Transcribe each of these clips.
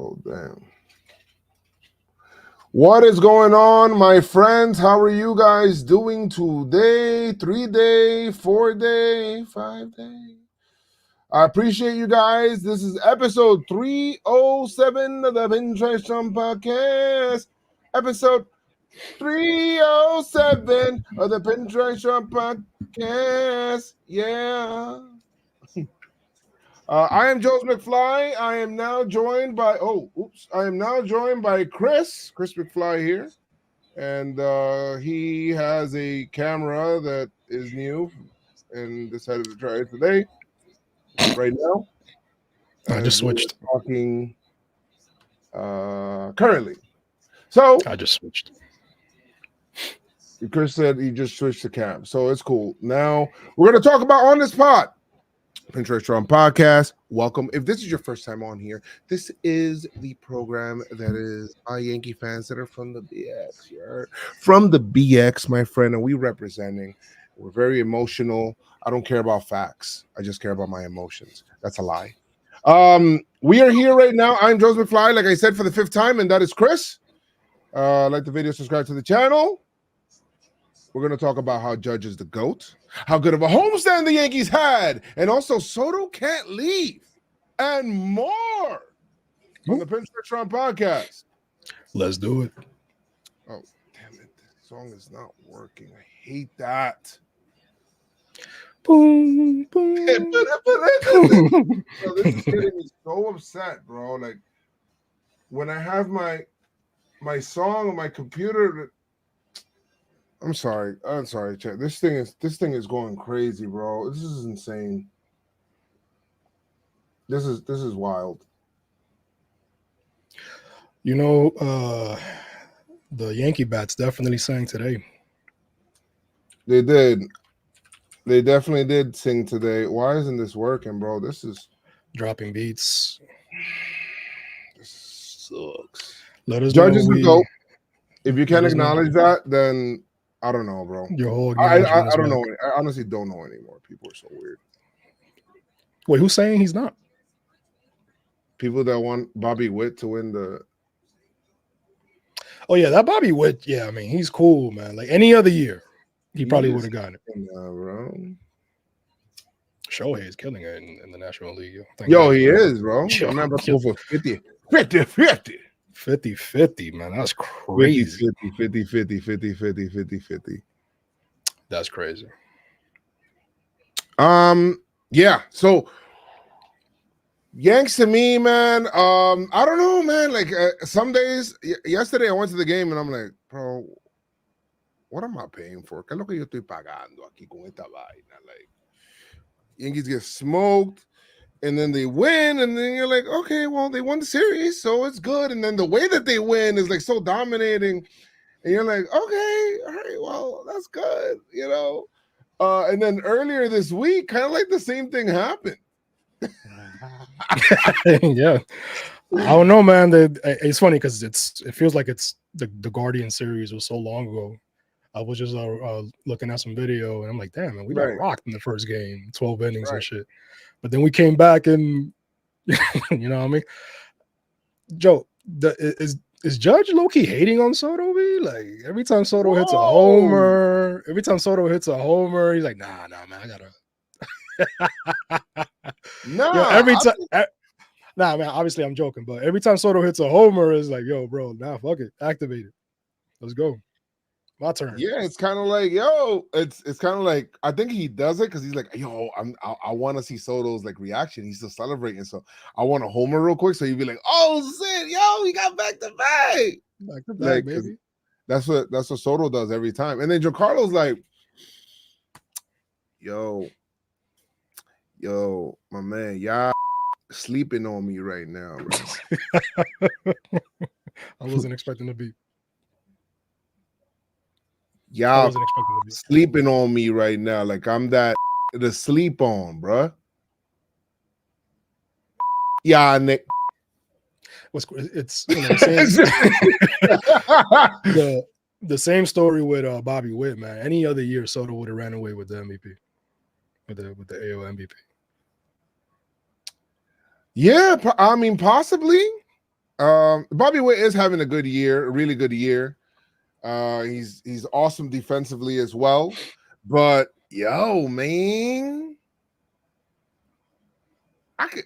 Oh, damn. What is going on, my friends? How are you guys doing today? 3-day, 4-day, 5-day? I appreciate you guys. This is episode 307 of the Pinstripe Strong Podcast. Episode 307 of the Pinstripe Strong Podcast. Yeah. I am Joe's McFly. I am now joined by Chris McFly here, and he has a camera that is new and decided to try it today, right now. I just switched. Talking currently. So I just switched. Chris said he just switched the cam, so it's cool. Now we're going to talk about On This Pod. Pinstripe Strong Podcast. Welcome. If this is your first time on here, this is the program that is our Yankee fans that are from the BX. From the BX, my friend, and we representing. We're very emotional. I don't care about facts. I just care about my emotions. That's a lie. We are here right now. I'm Joe McFly, like I said, for the 5th time, and that is Chris. Like the video, subscribe to the channel. We're going to talk about how Judge is the GOAT, how good of a homestand the Yankees had, and also Soto can't leave, and more on the Pinstripe Strong Podcast. Let's do it. Oh, damn it. This song is not working. I hate that. Boom, boom. Bro, this is getting me so upset, bro. Like, when I have my song on my computer... I'm sorry, Chad. This thing is going crazy, bro. This is insane. This is wild. You know, the Yankee bats definitely sang today. They did. They definitely did sing today. Why isn't this working, bro? This is dropping beats. This sucks. Let us Judges know. the GOAT. If you can't acknowledge that, then I don't know, bro. Your whole I don't know. I honestly don't know anymore. People are so weird. Wait, who's saying he's not? People that want Bobby Witt to win the... Oh, yeah, that Bobby Witt, yeah, I mean, he's cool, man. Like any other year, he probably would have gotten it. Bro. Shohei is killing it in the National League. Yo, he is, bro. I'm not about to go for 50. 50-50, man. That's crazy. 50. That's crazy. Yeah. So Yanks to me, man. I don't know, man. Like some days, yesterday I went to the game and I'm like, bro, what am I paying for? ¿Qué es lo que yo estoy pagando aquí con esta vaina? Like, Yankees get smoked. And then they win, and then you're like, okay, well, they won the series, so it's good. And then the way that they win is like so dominating, and you're like, okay, all right, well, that's good, you know. And then earlier this week, kind of like the same thing happened. Yeah, I don't know, man. It's funny because it feels like it's the Guardian series was so long ago. I was just looking at some video, and I'm like, damn, man, we got rocked in the first game, 12 innings and shit. But then we came back and, you know what I mean? Joe, is Judge low-key hating on Soto, B? Like, every time Soto hits a homer, he's like, nah, man, I gotta. Nah, yo, every time. Nah, man, obviously I'm joking, but every time Soto hits a homer, it's like, yo, bro, nah, fuck it. Activate it. Let's go. My turn. Yeah, it's kind of like, yo, it's kind of like, I think he does it because he's like, yo, I want to see Soto's like reaction. He's still celebrating, so I want a homer real quick. So he'd be like, oh shit, yo, he got back to back, like, baby. That's what Soto does every time. And then Giancarlo's like, yo, my man, y'all sleeping on me right now, bro. I wasn't expecting to be. Y'all sleeping on me right now. Like I'm that to sleep on, bruh. Yeah, Nick. It's you know, the same story with Bobby Witt, man. Any other year, Soto would have ran away with the MVP, with the AL MVP. Yeah, I mean, possibly. Bobby Witt is having a good year, a really good year. He's awesome defensively as well. But yo, man,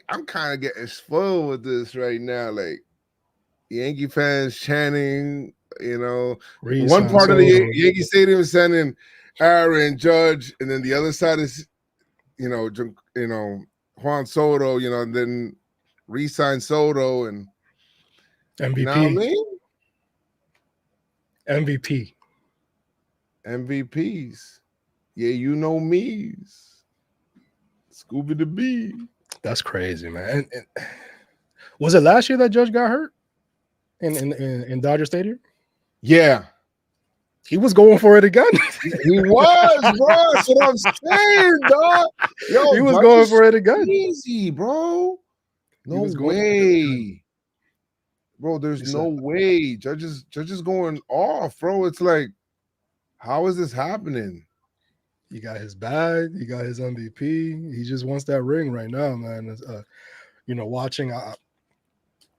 I'm kind of getting spoiled with this right now. Like Yankee fans chanting, one part of the Yankee Stadium is sending Aaron Judge, and then the other side is, Juan Soto, and then re-sign Soto and MVP. You know what I mean? MVPs. Yeah, you know me's. Scooby the Bee. That's crazy, man. And was it last year that Judge got hurt in Dodger Stadium? Yeah. He was going for it again. He was, bro. That's what I'm saying, dog. Yo, he was going for it again. Easy, bro. No way. Bro, there's no way. Judge is going off, bro. It's like, how is this happening? He got his bag. He got his MVP. He just wants that ring right now, man. Watching.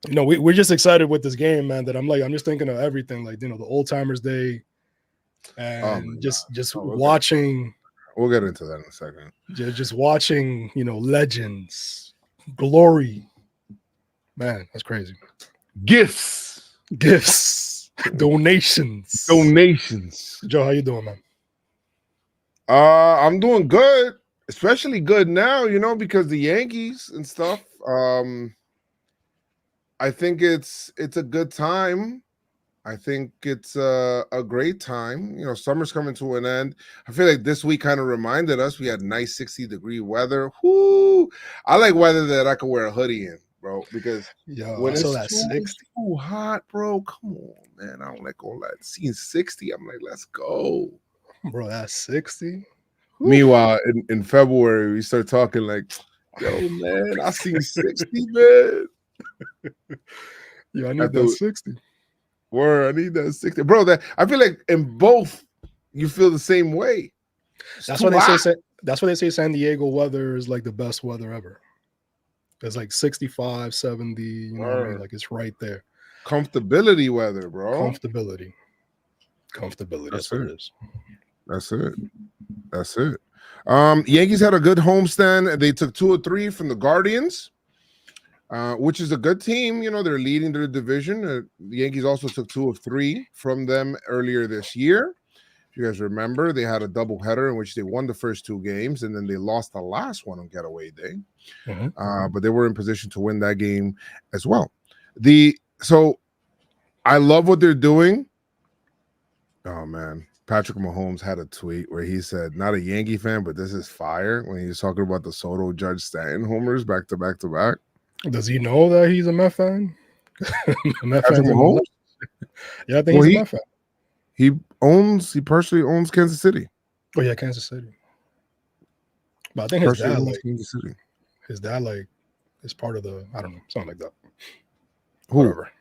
We're just excited with this game, man. That I'm just thinking of everything, like the Old Timers Day, and just watching. We'll get into that in a second. Just watching, legends, glory, man. That's crazy. Gifts, donations. Joe, how you doing, man? I'm doing good, especially good now, because the Yankees and stuff. I think it's a good time. I think it's a great time. Summer's coming to an end. I feel like this week kind of reminded us we had nice 60-degree weather. Whoo! I like weather that I can wear a hoodie in, bro, because when it's too hot, bro, come on, man. I don't like all that. Seeing 60, I'm like, let's go. Bro, that's 60. Meanwhile, in February, we start talking like, yo, man, I seen 60, man. Yo, I need that 60. Word, I need that 60. Bro, that I feel like in both, you feel the same way. That's why they say San Diego weather is like the best weather ever. It's like 65, 70, you know what I mean? Like it's right there. Comfortability weather, bro. Comfortability. That's what it is. That's it. Yankees had a good homestand. They took 2 or 3 from the Guardians, which is a good team. They're leading their division. The Yankees also took 2 of 3 from them earlier this year. If you guys remember, they had a doubleheader in which they won the first 2 games, and then they lost the last one on getaway day. Mm-hmm. But they were in position to win that game as well. So I love what they're doing. Oh, man. Patrick Mahomes had a tweet where he said, not a Yankee fan, but this is fire, when he was talking about the Soto, Judge, Stanton homers back to back to back. Does he know that he's a Met fan? Patrick Mahomes? Yeah, I think he's a Met fan. He personally owns Kansas City. Oh, yeah, Kansas City. But I think his dad is part of the, I don't know, something like that. Whatever.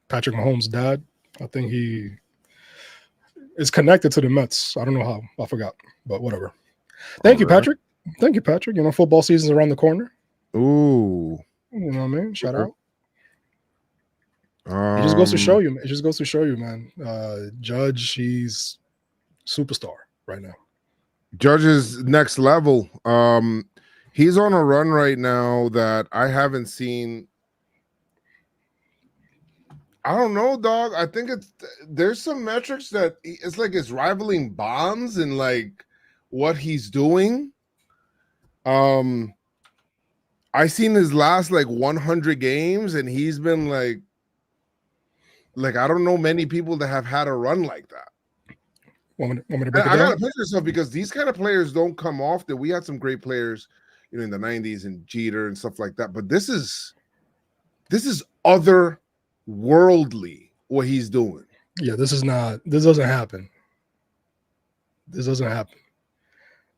Patrick Mahomes' dad, I think he is connected to the Mets. I don't know how. I forgot, but whatever. Thank you, Patrick. Football season's around the corner. Ooh. You know what I mean? Shout out. It just goes to show you, man. Judge, he's superstar right now. Judge is next level. He's on a run right now that I haven't seen. I don't know, dog. I think there's some metrics that it's like it's rivaling Bonds in like what he's doing. I seen his last like 100 games, and he's been like I don't know many people that have had a run like that. Want me to break it I down? gotta put yourself, because these kind of players don't come often. We had some great players, in the 90s and Jeter and stuff like that. But this is otherworldly what he's doing. Yeah, this doesn't happen.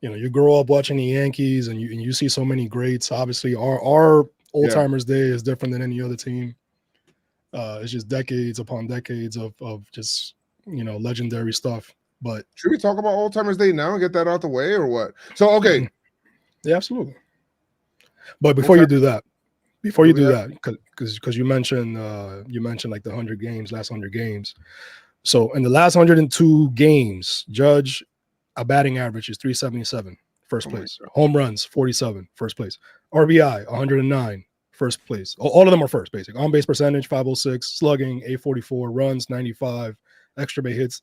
You grow up watching the Yankees and you see so many greats. Obviously, our old timers day is different than any other team. It's just decades upon decades of just legendary stuff. But should we talk about Old Timers Day now and get that out the way, or what? So okay, yeah, absolutely. But before you do that, Before you do that, because you mentioned like the 100 games, last 100 games. So in the last 102 games, Judge, a batting average is 377, first place. Home runs, 47, first place. RBI, 109, first place. All of them are first, basic. On base percentage, 506. Slugging, 844. Runs, 95. Extra base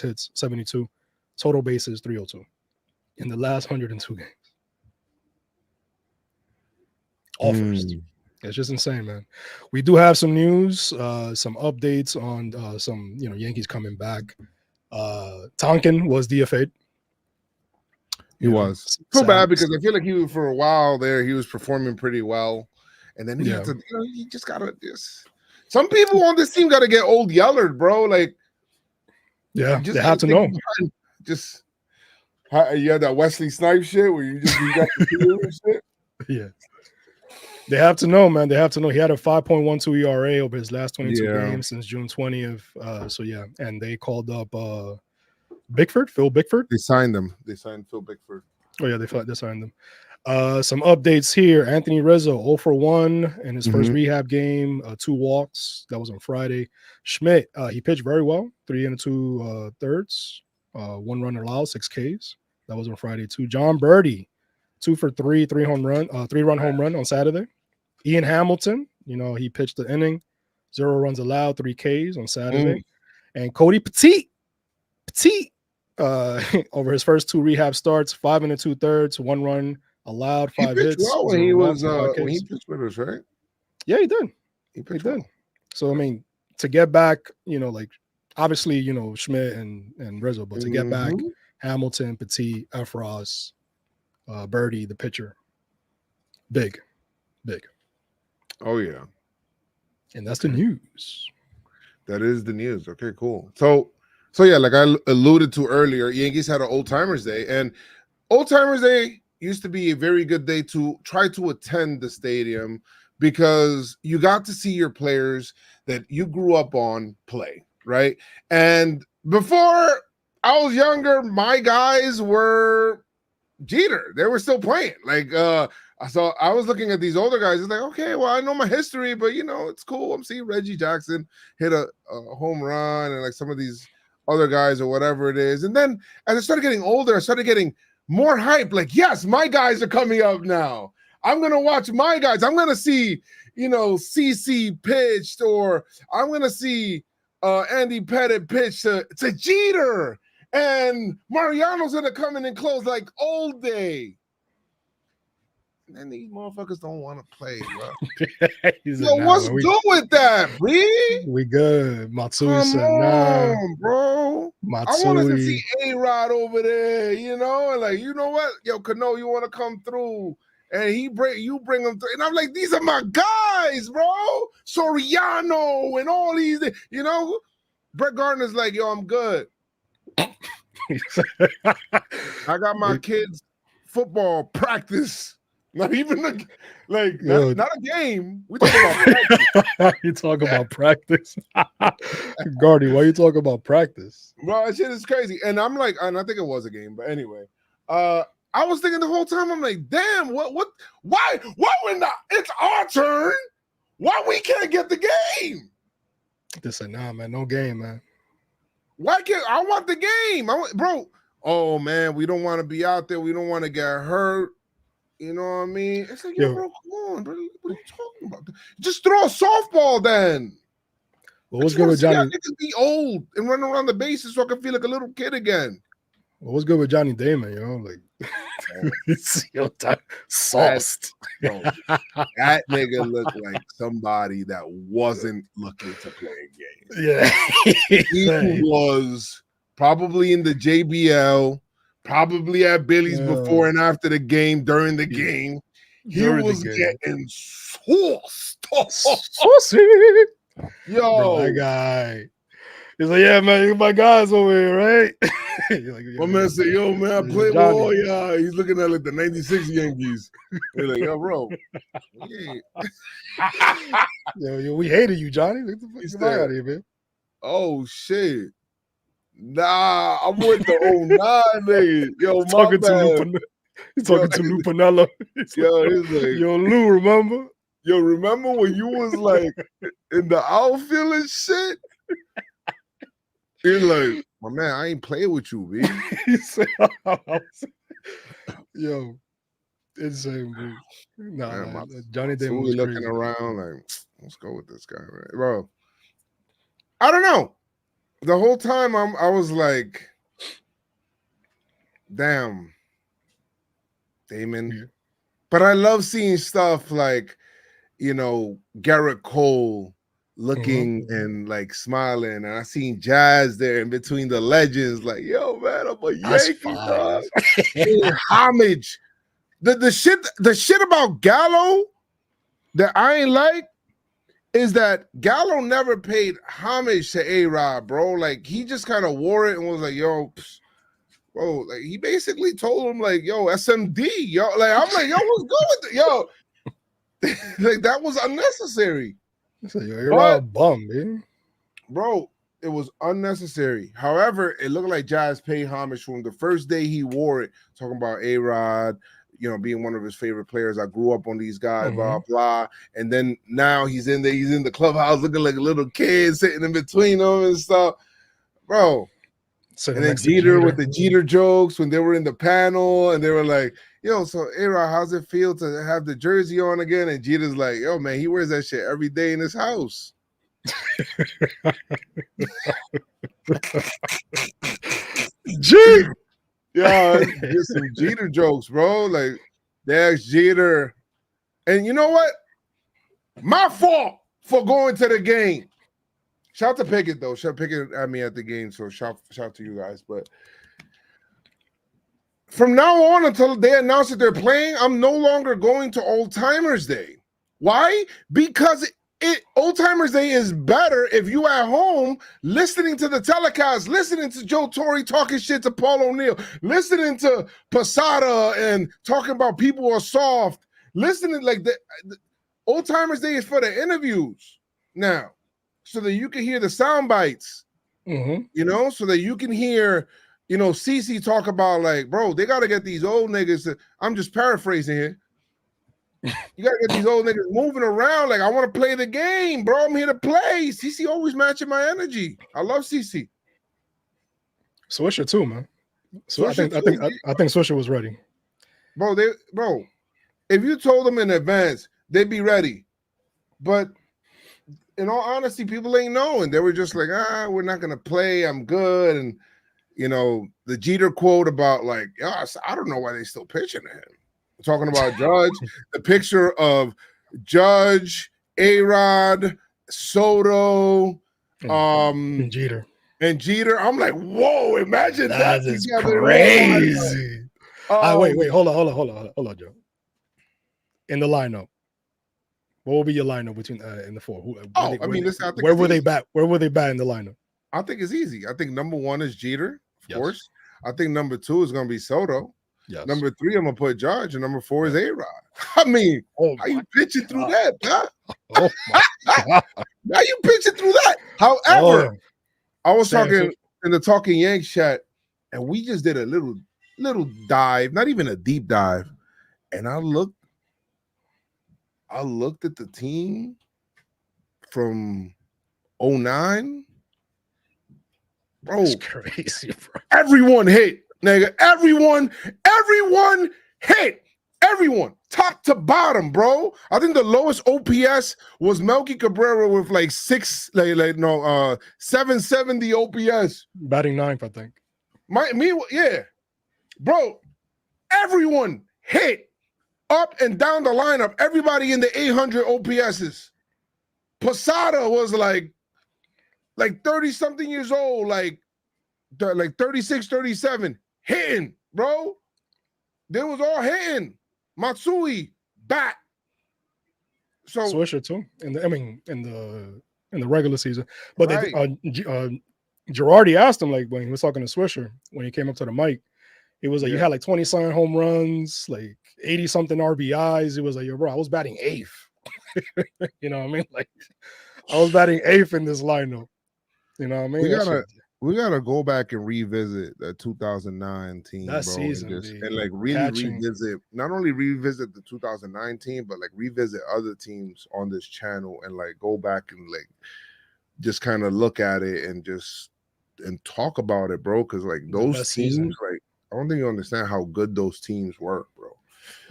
hits, 72. Total bases, 302. In the last 102 games. All first. It's just insane, man. We do have some news, some updates on some Yankees coming back. Tonkin was DFA'd. He was. Feel bad because I feel like for a while there he was performing pretty well, and then he had to, he just gotta some people on this team got to get old Yellard, bro. Like, they have to know. Just you had that Wesley Snipes shit where you got the shit. Yeah. They have to know, man. They have to know. He had a 5.12 ERA over his last 22 games since June 20th. So, yeah. And they called up Phil Bickford. They signed him. They signed Phil Bickford. Oh, yeah. They signed him. Some updates here. Anthony Rizzo, 0 for 1 in his first rehab game. 2 walks. That was on Friday. Schmidt, he pitched very well. 3 2/3. 1 run allowed, 6 Ks. That was on Friday, too. John Birdie, 2 for 3, 3-run home run on Saturday. Ian Hamilton, he pitched the inning, 0 runs allowed, 3 Ks on Saturday. And Cody Petit, over his first 2 rehab starts, 5 2/3, 1 run allowed, 5 hits. Well when he pitched with us, right? Yeah, he did. He did. So I mean, to get back, like obviously, Schmidt and Rizzo, but to get back Hamilton, Petit, Efros, Birdie, the pitcher, big. Oh yeah, and that's the news. That is the news. Okay, cool. So yeah, like I alluded to earlier, Yankees had an Old Timers Day, and Old Timers Day used to be a very good day to try to attend the stadium because you got to see your players that you grew up on play, right? And before I was younger, my guys were Jeter. They were still playing. Like, so I was looking at these older guys. It's like, okay, well, I know my history, but it's cool. I'm seeing Reggie Jackson hit a home run, and like some of these other guys or whatever it is. And then as I started getting older, I started getting more hype. Like, yes, my guys are coming up now. I'm gonna watch my guys. I'm gonna see, CC pitched, or I'm gonna see Andy Pettit pitch to Jeter. And Mariano's gonna come in and close like old day. And then these motherfuckers don't want to play, bro. What's good with that, B? We good. Matsui said, nah, bro. Matsui. I wanted to see A-Rod over there, and like, you know what? Yo, Cano, you want to come through? And you bring them through. And I'm like, these are my guys, bro. Soriano and all these, Brett Gardner's like, yo, I'm good. I got my kids' football practice. Not even not a game. We talking about practice. You talk about practice. Gardy, why you talking about practice? Bro, that shit is crazy. And I'm like, and I think it was a game, but anyway. I was thinking the whole time, I'm like, damn, why we're not? It's our turn. Why we can't get the game? They said, nah, man, no game, man. Why can't I want the game? Bro. Oh man, we don't want to be out there. We don't want to get hurt. You know what I mean? It's like, bro, come on, bro. What are you talking about? Just throw a softball then. What was good with Johnny? I can be old and run around the bases so I can feel like a little kid again. What was good with Johnny Damon, like sauced. That nigga looked like somebody that wasn't looking to play a game. Yeah. He was probably in the JBL, probably at Billy's before and after the game, during the game. He was getting sauced. Saucy. Yo. Bro, that guy. He's like, yeah, man, my guys over here, right? Like, my man said, yo, man, I play with all y'all. He's looking at like the 96 Yankees. He's like, yo, bro. Yo, we hated you, Johnny. Get the fuck out of here, man. Oh, shit. Nah, I'm with the 09 nigga. Yo, he's talking to Lou Pinella. Yo, Lou, remember? Yo, remember when you was like in the outfield and shit? You're like, my man, I ain't playing with you, B. He said, yo, insane, bro. Nah, Man, Johnny Damon Matsui was looking crazy. around like, let's go with this guy, right? Bro. I don't know. The whole time I was like, damn, Damon. Yeah. But I love seeing stuff like, Garrett Cole looking and like smiling, and I seen Jazz there in between the legends, like, yo, man, I'm a Yankee, dog. Homage. The shit about Gallo that I ain't like is that Gallo never paid homage to A-Rod, bro. Like, he just kind of wore it and was like, yo, bro, like, he basically told him, like, yo, SMD, yo. Like, I'm like, yo, what's good with it? Yo, like, that was unnecessary. So you're a bum, man. Bro, it was unnecessary. However, it looked like Jazz paid homage from the first day he wore it, talking about A-Rod, being one of his favorite players. I grew up on these guys, blah, blah. And then now he's in the clubhouse looking like a little kid sitting in between them and stuff. Bro. And then Jeter with the Jeter jokes when they were in the panel and they were like, yo, so A-Rod, how's it feel to have the jersey on again? And Jeter's like, yo, man, he wears that shit every day in his house. Jeter. Yeah, just some Jeter jokes, bro. Like, they asked Jeter. And you know what? My fault for going to the game. Shout to Pickett, though. Shout Pickett at me at the game, so shout to you guys. But from now on until they announce that they're playing, I'm no longer going to Old Timers Day. Why? Because Old Timers Day is better if you at home listening to the telecast, listening to Joe Torre talking shit to Paul O'Neill, listening to Posada and talking about people are soft, listening like the Old Timers Day is for the interviews now, so that you can hear the sound bites, so that you can hear, CC talk about like, bro, they got to get these old niggas. I'm just paraphrasing here. You got to get these old niggas moving around. Like, I want to play the game, bro. I'm here to play. CC always matching my energy. I love CC. Swisher too, man. So I think Swisher was ready. Bro, if you told them in advance, they'd be ready. But in all honesty, people ain't knowing. They were just like, we're not gonna play. I'm good. And the Jeter quote about like, I don't know why they still pitching to him. Talking about Judge, the picture of Judge, A-Rod, Soto, and Jeter. I'm like, whoa, imagine that is together. Crazy. Wait, hold on, Joe. In the lineup, what will be your lineup between in the four? Where were they bat? Where were they bat in the lineup? I think it's easy. I think number one is Jeter, of course. I think number two is going to be Soto. Yes. Number three, I'm gonna put Judge, and number four is A-Rod. I mean, how you pitching through that, huh? Oh my God. How you pitching through that? However, I was talking in the Talking Yanks chat, and we just did a little dive, not even a deep dive, and I looked at the team from 2009. Bro, it's crazy, bro. Everyone hit. Nigga, everyone hit. Everyone, top to bottom, bro. I think the lowest OPS was Melky Cabrera with like 770 OPS. Batting ninth, I think. Yeah. Bro, everyone hit up and down the lineup. Everybody in the 800 OPSs. Posada was like 30-something years old, like 36, 37. Hitting, bro. They was all hitting. Matsui, bat. So Swisher too. In the regular season. But Girardi asked him, like, when he was talking to Swisher, when he came up to the mic, he was like, you had like 20-something home runs, like 80-something RBIs. He was like, yo, bro, I was batting eighth. You know what I mean? Like, I was batting eighth in this lineup. You know what I mean? We gotta go back and revisit the 2009 team, That bro, season, and like really catching. revisit, not only revisit the 2019, but like revisit other teams on this channel and like go back and like just kind of look at it and just and talk about it, bro. Because like those teams, season. like I don't think you understand how good those teams were,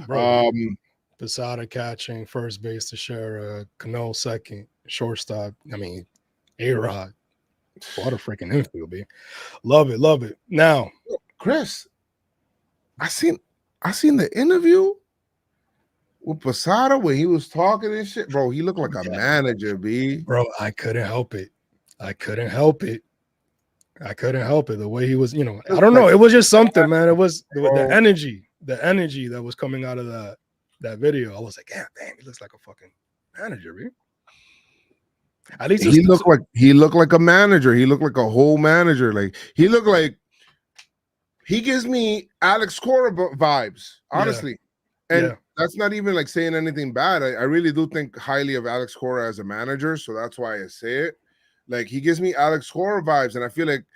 bro. Posada catching, first base to Shara, Cano second, shortstop. I mean, A-Rod. What a freaking infield, B. Love it. Now, Chris, I seen the interview with Posada when he was talking and shit, bro. He looked like a manager, B. Bro, I couldn't help it. The way he was, I don't know. It was just something, man. It was the energy that was coming out of that video. I was like, yeah, dang, he looks like a fucking manager, B. At least he looked like a manager. He looked like a whole manager. Like he gives me Alex Cora vibes, honestly. And that's not even like saying anything bad. I really do think highly of Alex Cora as a manager, so that's why I say it. Like he gives me Alex Cora vibes, and I feel like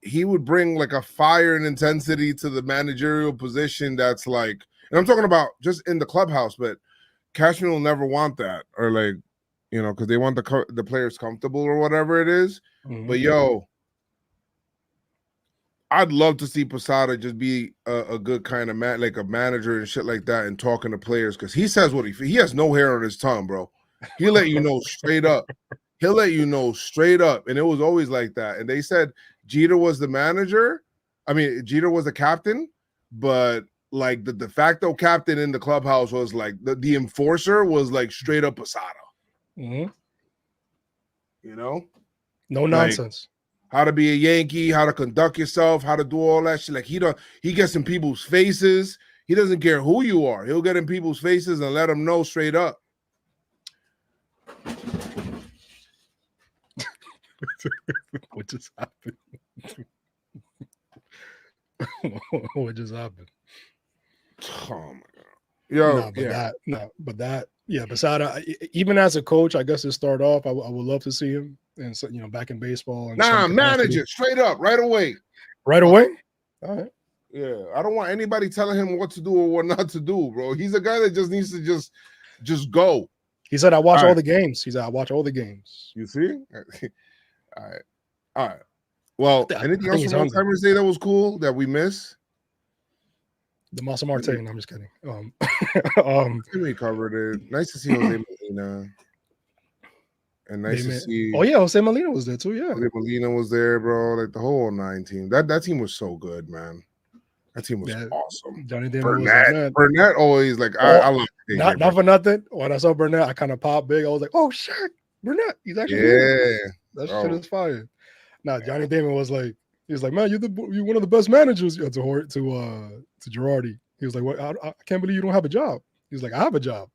he would bring like a fire and intensity to the managerial position. That's like, and I'm talking about just in the clubhouse, but Cashman will never want that, or like, because they want the players comfortable or whatever it is. Mm-hmm. But yo, I'd love to see Posada just be a good kind of like a manager and shit like that, and talking to players, because he says what he has no hair on his tongue, bro. He'll let you know straight up. And it was always like that. And they said Jeter was the manager. I mean, Jeter was the captain, but like the de facto captain in the clubhouse was like the enforcer was like straight up Posada. Mm-hmm. No like, nonsense. How to be a Yankee, how to conduct yourself, how to do all that shit. Like he gets in people's faces. He doesn't care who you are. He'll get in people's faces and let them know straight up. What just happened? What just happened? Oh my god! Yo, Posada, even as a coach, I guess to start off, I would love to see him, and so back in baseball. Manager straight up, right away. Right away. All right. Yeah, I don't want anybody telling him what to do or what not to do, bro. He's a guy that just needs to just go. He said, "I watch all the games." He said, "I watch all the games." You see? All right. Well, anything else from Alzheimer's Day that was cool that we missed? The Masa Marte. No, I'm just kidding. We covered it. Nice to see Jose Molina. And nice to see. Oh yeah, Jose Molina was there too. Yeah, Jose Molina was there, bro. Like the whole 9 team. That team was so good, man. That team was awesome. Johnny Burnett always like I love it. Not for nothing. When I saw Burnett, I kind of popped big. I was like, oh shit, Burnett. He's actually here. That shit is fire. Now Johnny Damon was like, he was like, man, you're one of the best managers to Girardi. He was like, what? I can't believe you don't have a job. He was like, I have a job.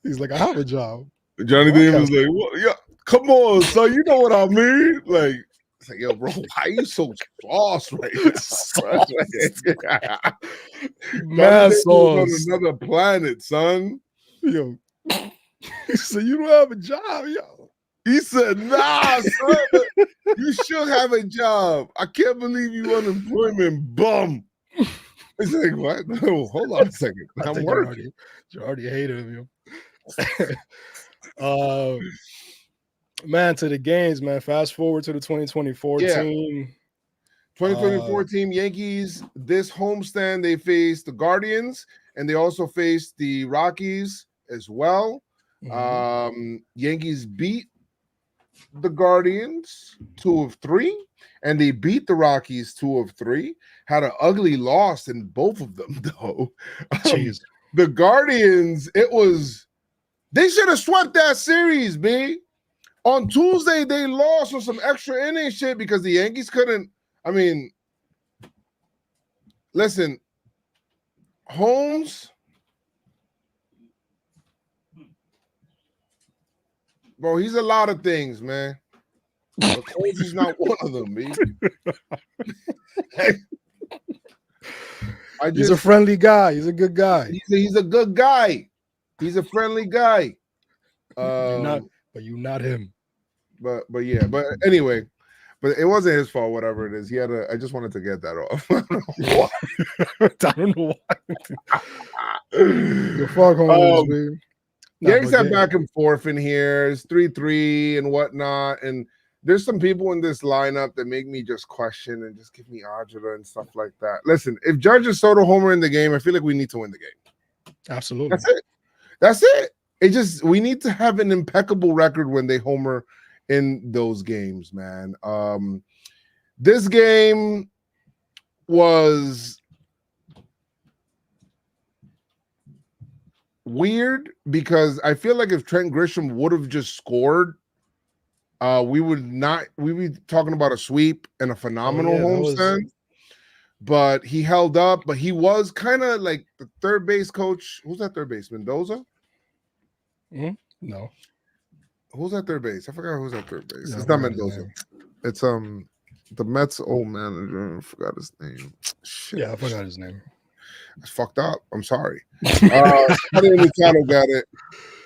He's like, I have a job. Johnny Damon was like, well, yeah, come on, son, you know what I mean? Like, it's like, yo, bro, why are you so sauce right now? Mad sauce on another planet, son. Yo, he said, you don't have a job, yo. He said, nah, son, you should have a job. I can't believe you unemployment bum. It's like, what? No, hold on a second. I'm working. Girardi hated him, yo. Man, to the games, man. Fast forward to the 2024 team. 2024 team, Yankees. This homestand, they faced the Guardians, and they also faced the Rockies as well. Mm-hmm. Yankees beat the Guardians 2 of 3, and they beat the Rockies 2 of 3. Had an ugly loss in both of them, though. The Guardians, they should have swept that series, B. On Tuesday, they lost with some extra inning shit because the Yankees couldn't. I mean, listen, Holmes, bro, he's a lot of things, man. But Holmes is not one of them, B. He's a friendly guy. He's a good guy. He's a good guy. He's a friendly guy. but you not him. But yeah, but anyway, but it wasn't his fault. Whatever it is, he had a. I just wanted to get that off. I don't know why. The Foghorns, man. Yanks have back and forth in here. It's 3-3 and whatnot, and there's some people in this lineup that make me just question and just give me agita and stuff like that. Listen, if Judge and Soto homer in the game, I feel like we need to win the game. Absolutely. That's it. That's it. It just we need to have an impeccable record when they homer in those games, man. This game was weird because I feel like if Trent Grisham would have just scored, we'd be talking about a sweep and a phenomenal homestand. But he held up, but he was kind of like the third base coach. Who's that third base? Mendoza? No. Who's that third base? I forgot who's that third base. No, It's not Mendoza. It's the Mets old manager. I forgot his name. Shit. Yeah, I forgot his name. It's fucked up. I'm sorry. I didn't even got it.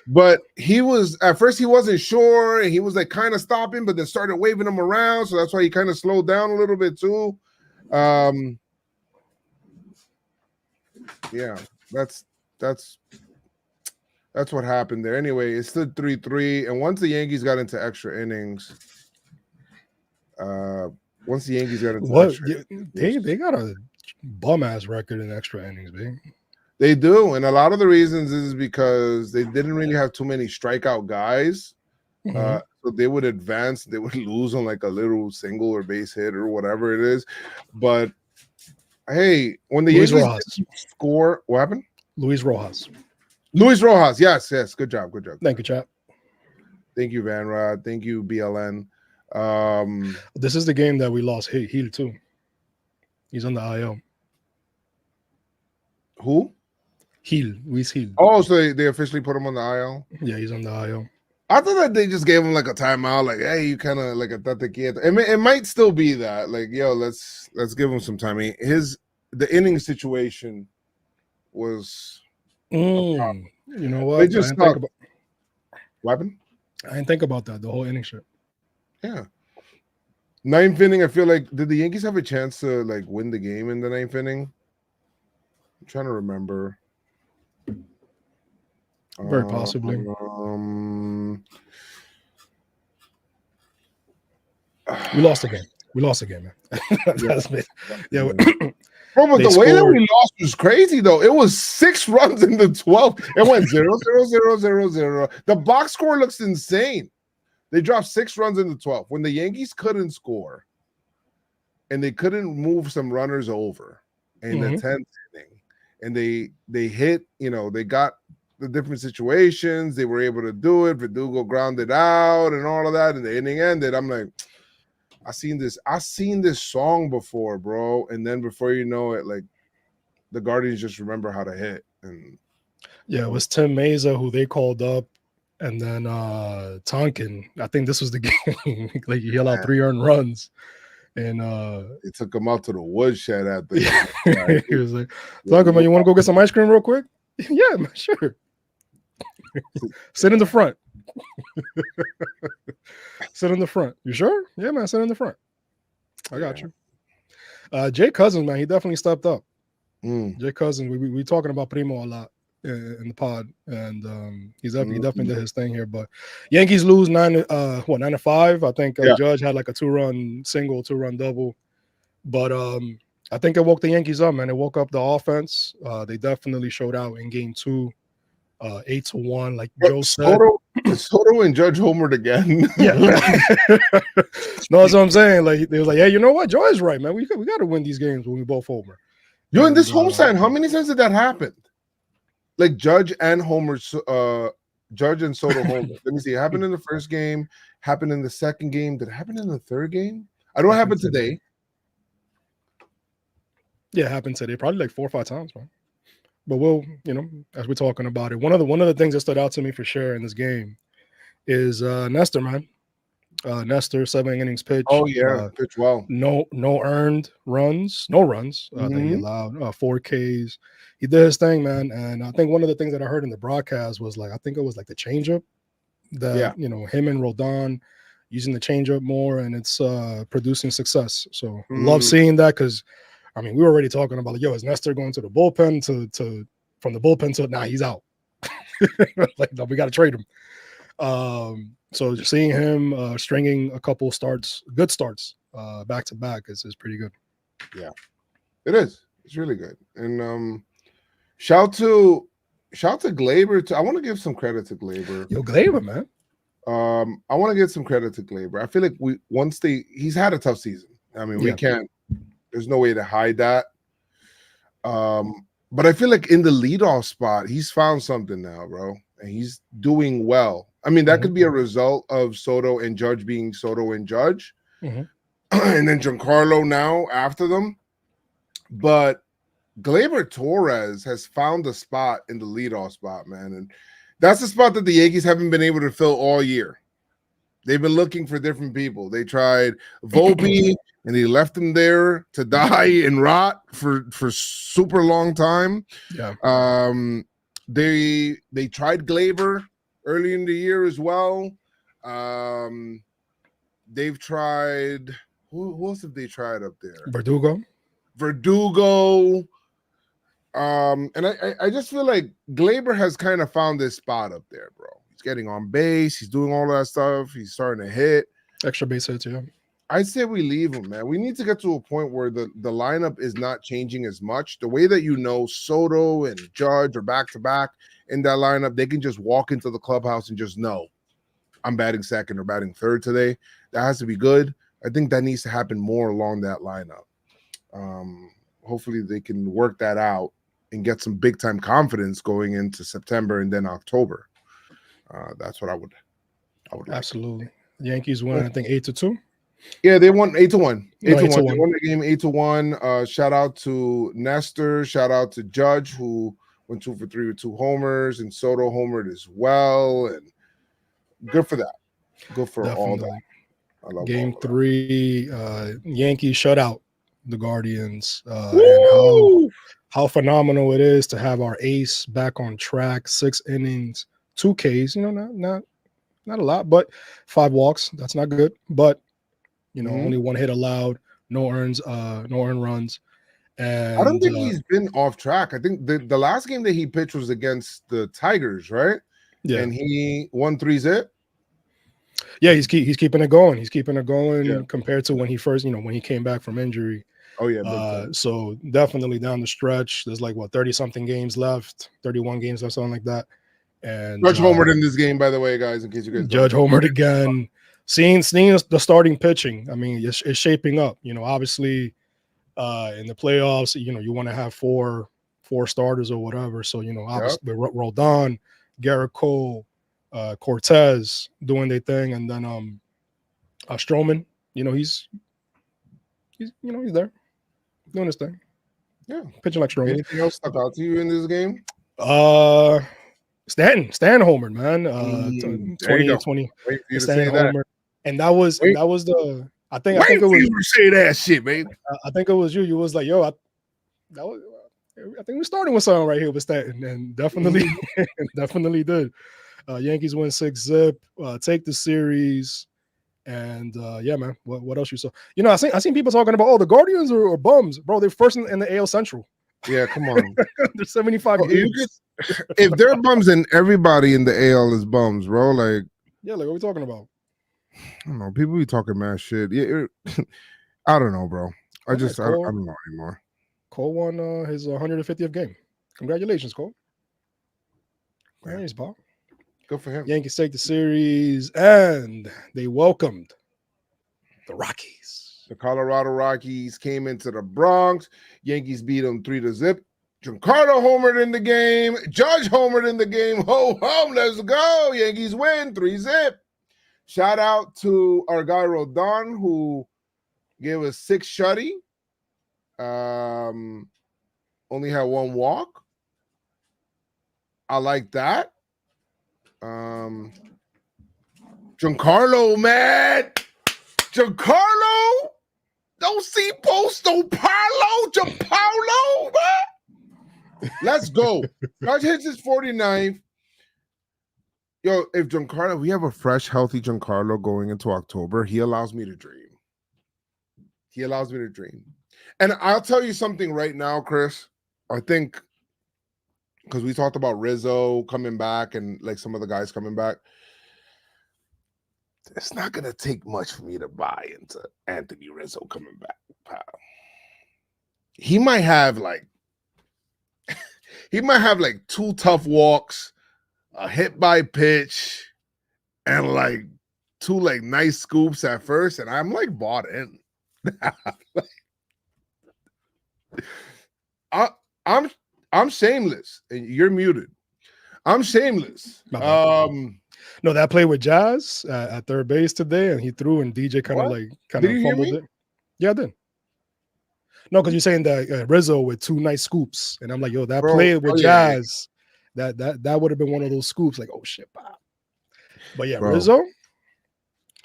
But he was at first he wasn't sure, and he was like kind of stopping, but then started waving him around. So that's why he kind of slowed down a little bit too. Yeah, that's what happened there. Anyway, it stood 3-3, and once the Yankees got into extra innings, they got a bum ass record in extra innings, man. They do, and a lot of the reasons is because they didn't really have too many strikeout guys. So they would advance, they would lose on like a little single or base hit or whatever it is. But hey, when the Yankees score, what happened? Luis Rojas. Yes. Good job. Thank you, chap. Thank you, Van Rod. Thank you, BLN. This is the game that we lost Heel too. He's on the IL. Who? Luis Heel. Oh, so they officially put him on the IL? Yeah, he's on the IL. I thought that they just gave him like a timeout, like, hey, you kind of like a tate quieto. It might still be that, like, yo, let's give him some time. The inning situation was. You know what? What happened? I didn't think about that. The whole inning shit. Yeah. Ninth inning, I feel like did the Yankees have a chance to like win the game in the ninth inning? I'm trying to remember. Very possibly. We lost the game, man. Yeah. Bro, but the way that we lost was crazy, though. It was 6 runs in the 12th. It went 0-0-0-0-0. The box score looks insane. They dropped 6 runs in the 12th. When the Yankees couldn't score and they couldn't move some runners over in the 10th inning, and they hit, they got the different situations. They were able to do it. Verdugo grounded out and all of that, and the inning ended. I'm like, I seen this song before, bro. And then before you know it, like the Guardians just remember how to hit. And yeah, it was Tim Meza who they called up, and then Tonkin. I think this was the game. Like he held out 3 earned runs. And they took him out to the woodshed at the he was like, Tonkin, man, you want to go get some ice cream real quick? Yeah, man, sure. Sit in the front. Sit in the front. You sure? Yeah, man, sit in the front. I got you. Jay Cousins, man, he definitely stepped up. Jay Cousins, we talking about Primo a lot in the pod, and he definitely did his thing here. But Yankees lose 9-5. I think Judge had like a 2-run single, 2-run double. But I think it woke the Yankees up, man. It woke up the offense. They definitely showed out in game 2. 8-1, like Joe said. Soto and Judge homered again. Yeah. No, that's what I'm saying. Like they was like, yeah, you know what? Joe is right, man. We got to win these games when we both homer. In this homestand, how many times did that happen? Like Judge and Judge and Soto homer. Let me see. It happened in the first game. Happened in the second game. Did it happen in the third game? I know it happened today. Yeah, it happened today. Probably like 4 or 5 times, man. But we'll, as we're talking about it, one of the things that stood out to me for sure in this game is Nestor, man. Nestor, 7 innings pitch. Oh yeah, pitch well. No earned runs, no runs. That he allowed 4 Ks. He did his thing, man. And I think one of the things that I heard in the broadcast was like, I think it was like the changeup that him and Rodon using the changeup more, and it's producing success. So love seeing that, because I mean, we were already talking about, like, yo, is Nestor going to the bullpen to from the bullpen to now he's out. Like, no, we got to trade him. So just seeing him stringing a couple good starts back to back is pretty good. Yeah, it is. It's really good. And shout to Glaber. I want to give some credit to Glaber. Yo, Glaber, man. I want to give some credit to Glaber. I feel like he's had a tough season. I mean, we can't. There's no way to hide that. But I feel like in the leadoff spot, he's found something now, bro, and he's doing well. I mean, that could be a result of Soto and Judge being Soto and Judge, and then Giancarlo now after them. But Gleyber Torres has found a spot in the leadoff spot, man, and that's the spot that the Yankees haven't been able to fill all year. They've been looking for different people. They tried Volpe, and he left him there to die and rot for super long time. Yeah. They tried Gleyber early in the year as well. They've tried who else have they tried up there? Verdugo. And I just feel like Gleyber has kind of found this spot up there, bro. He's getting on base. He's doing all that stuff. He's starting to hit. Extra base hits, yeah. I say we leave him, man. We need to get to a point where the lineup is not changing as much. The way that Soto and Judge are back-to-back in that lineup, they can just walk into the clubhouse and just know I'm batting second or batting third today. That has to be good. I think that needs to happen more along that lineup. Hopefully they can work that out and get some big-time confidence going into September and then October. That's what I would like. Absolutely. The Yankees won, I think, 8-2. Yeah, they won 8-1. 8-1. They 8-1. won the game 8-1. Shout out to Nestor. Shout out to Judge, who went 2 for 3 with 2 homers, and Soto homered as well. And good for that. Good for all that. I love Game all 3, Yankees shut out the Guardians. And how phenomenal it is to have our ace back on track. 6 innings, 2 Ks. Not a lot, but 5 walks. That's not good. But only 1 hit allowed, no earned runs. And I don't think he's been off track. I think the last game that he pitched was against the Tigers, right? Yeah. And he won 3-0. Yeah, he's keeping it going. He's keeping it going compared to when he first, when he came back from injury. Oh yeah. So definitely down the stretch. There's like 30-something games left, 31 games left, something like that. And Judge homered in this game, by the way, guys. In case you guys Judge homered again. Seeing the starting pitching, I mean, it's shaping up. Obviously, in the playoffs, you want to have four starters or whatever. So obviously, Rodon, Garrett Cole, Cortez doing their thing, and then Stroman. He's there doing his thing. Yeah, pitching like Stroman. Anything else stuck out to you in this game? Stan homered, man. 20. Stan homered. And that was the I think it was you say that shit, baby. I think it was you. You was like, yo, I think we're starting with something right here with Stanton, and definitely definitely did. Yankees win 6-0, take the series, and yeah, man. What else you saw? I seen people talking about the Guardians are bums, bro. They're first in the AL Central. Yeah, come on. There's 75 games. If they're bums, then everybody in the AL is bums, bro. Like, yeah, like what are we talking about? I don't know. People be talking mad shit. Yeah, I don't know, bro. I don't know anymore. Cole won his 150th game. Congratulations, Cole. Thanks, Bob. Good for him. Yankees take the series, and they welcomed the Rockies. The Colorado Rockies came into the Bronx. Yankees beat them 3-0. Giancarlo homered in the game. Judge homered in the game. Ho, ho, let's go. Yankees win 3-0. Shout out to our guy Rodon, who gave us 6 shutty. Only had 1 walk. I like that. Giancarlo, man. Giancarlo. Don't see post, no Paulo. Giancarlo, man. Let's go. Judge hits his 49th. Yo, if Giancarlo, we have a fresh, healthy Giancarlo going into October, he allows me to dream. He allows me to dream. And I'll tell you something right now, Chris. I think because we talked about Rizzo coming back and like some of the guys coming back. It's not going to take much for me to buy into Anthony Rizzo coming back, pal. He might have like two tough walks, a hit by pitch, and like two like nice scoops at first, and I'm like bought in. I'm shameless, and you're muted. I'm shameless. No, that play with Jazz at third base today, and he threw, and DJ kind of fumbled it. Yeah, I did. No, because you're saying that Rizzo with two nice scoops, and I'm like, yo, that play with Jazz, that would have been one of those scoops. Like, oh shit, Bob. But yeah, Rizzo,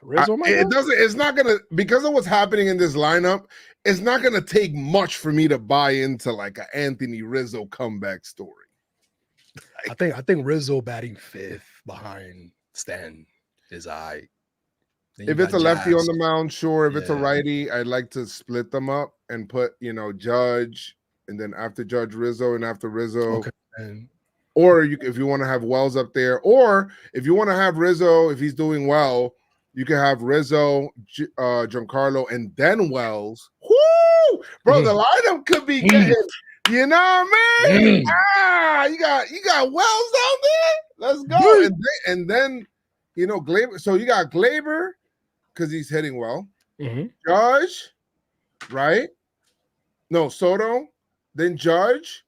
it's not gonna, because of what's happening in this lineup. It's not gonna take much for me to buy into like an Anthony Rizzo comeback story. I think Rizzo batting fifth behind Stan is I. If it's a lefty on the mound, sure. If it's a righty, I'd like to split them up and put, Judge, and then after Judge Rizzo, and after Rizzo. Okay. Or if you want to have Wells up there, or if you want to have Rizzo, if he's doing well, you can have Rizzo, Giancarlo, and then Wells. Woo! Bro, the lineup could be getting, you know what I mean? You got Wells down there. Let's go. And then Glaber. So you got Glaber because he's hitting well. Judge, right? No, Soto, then Judge,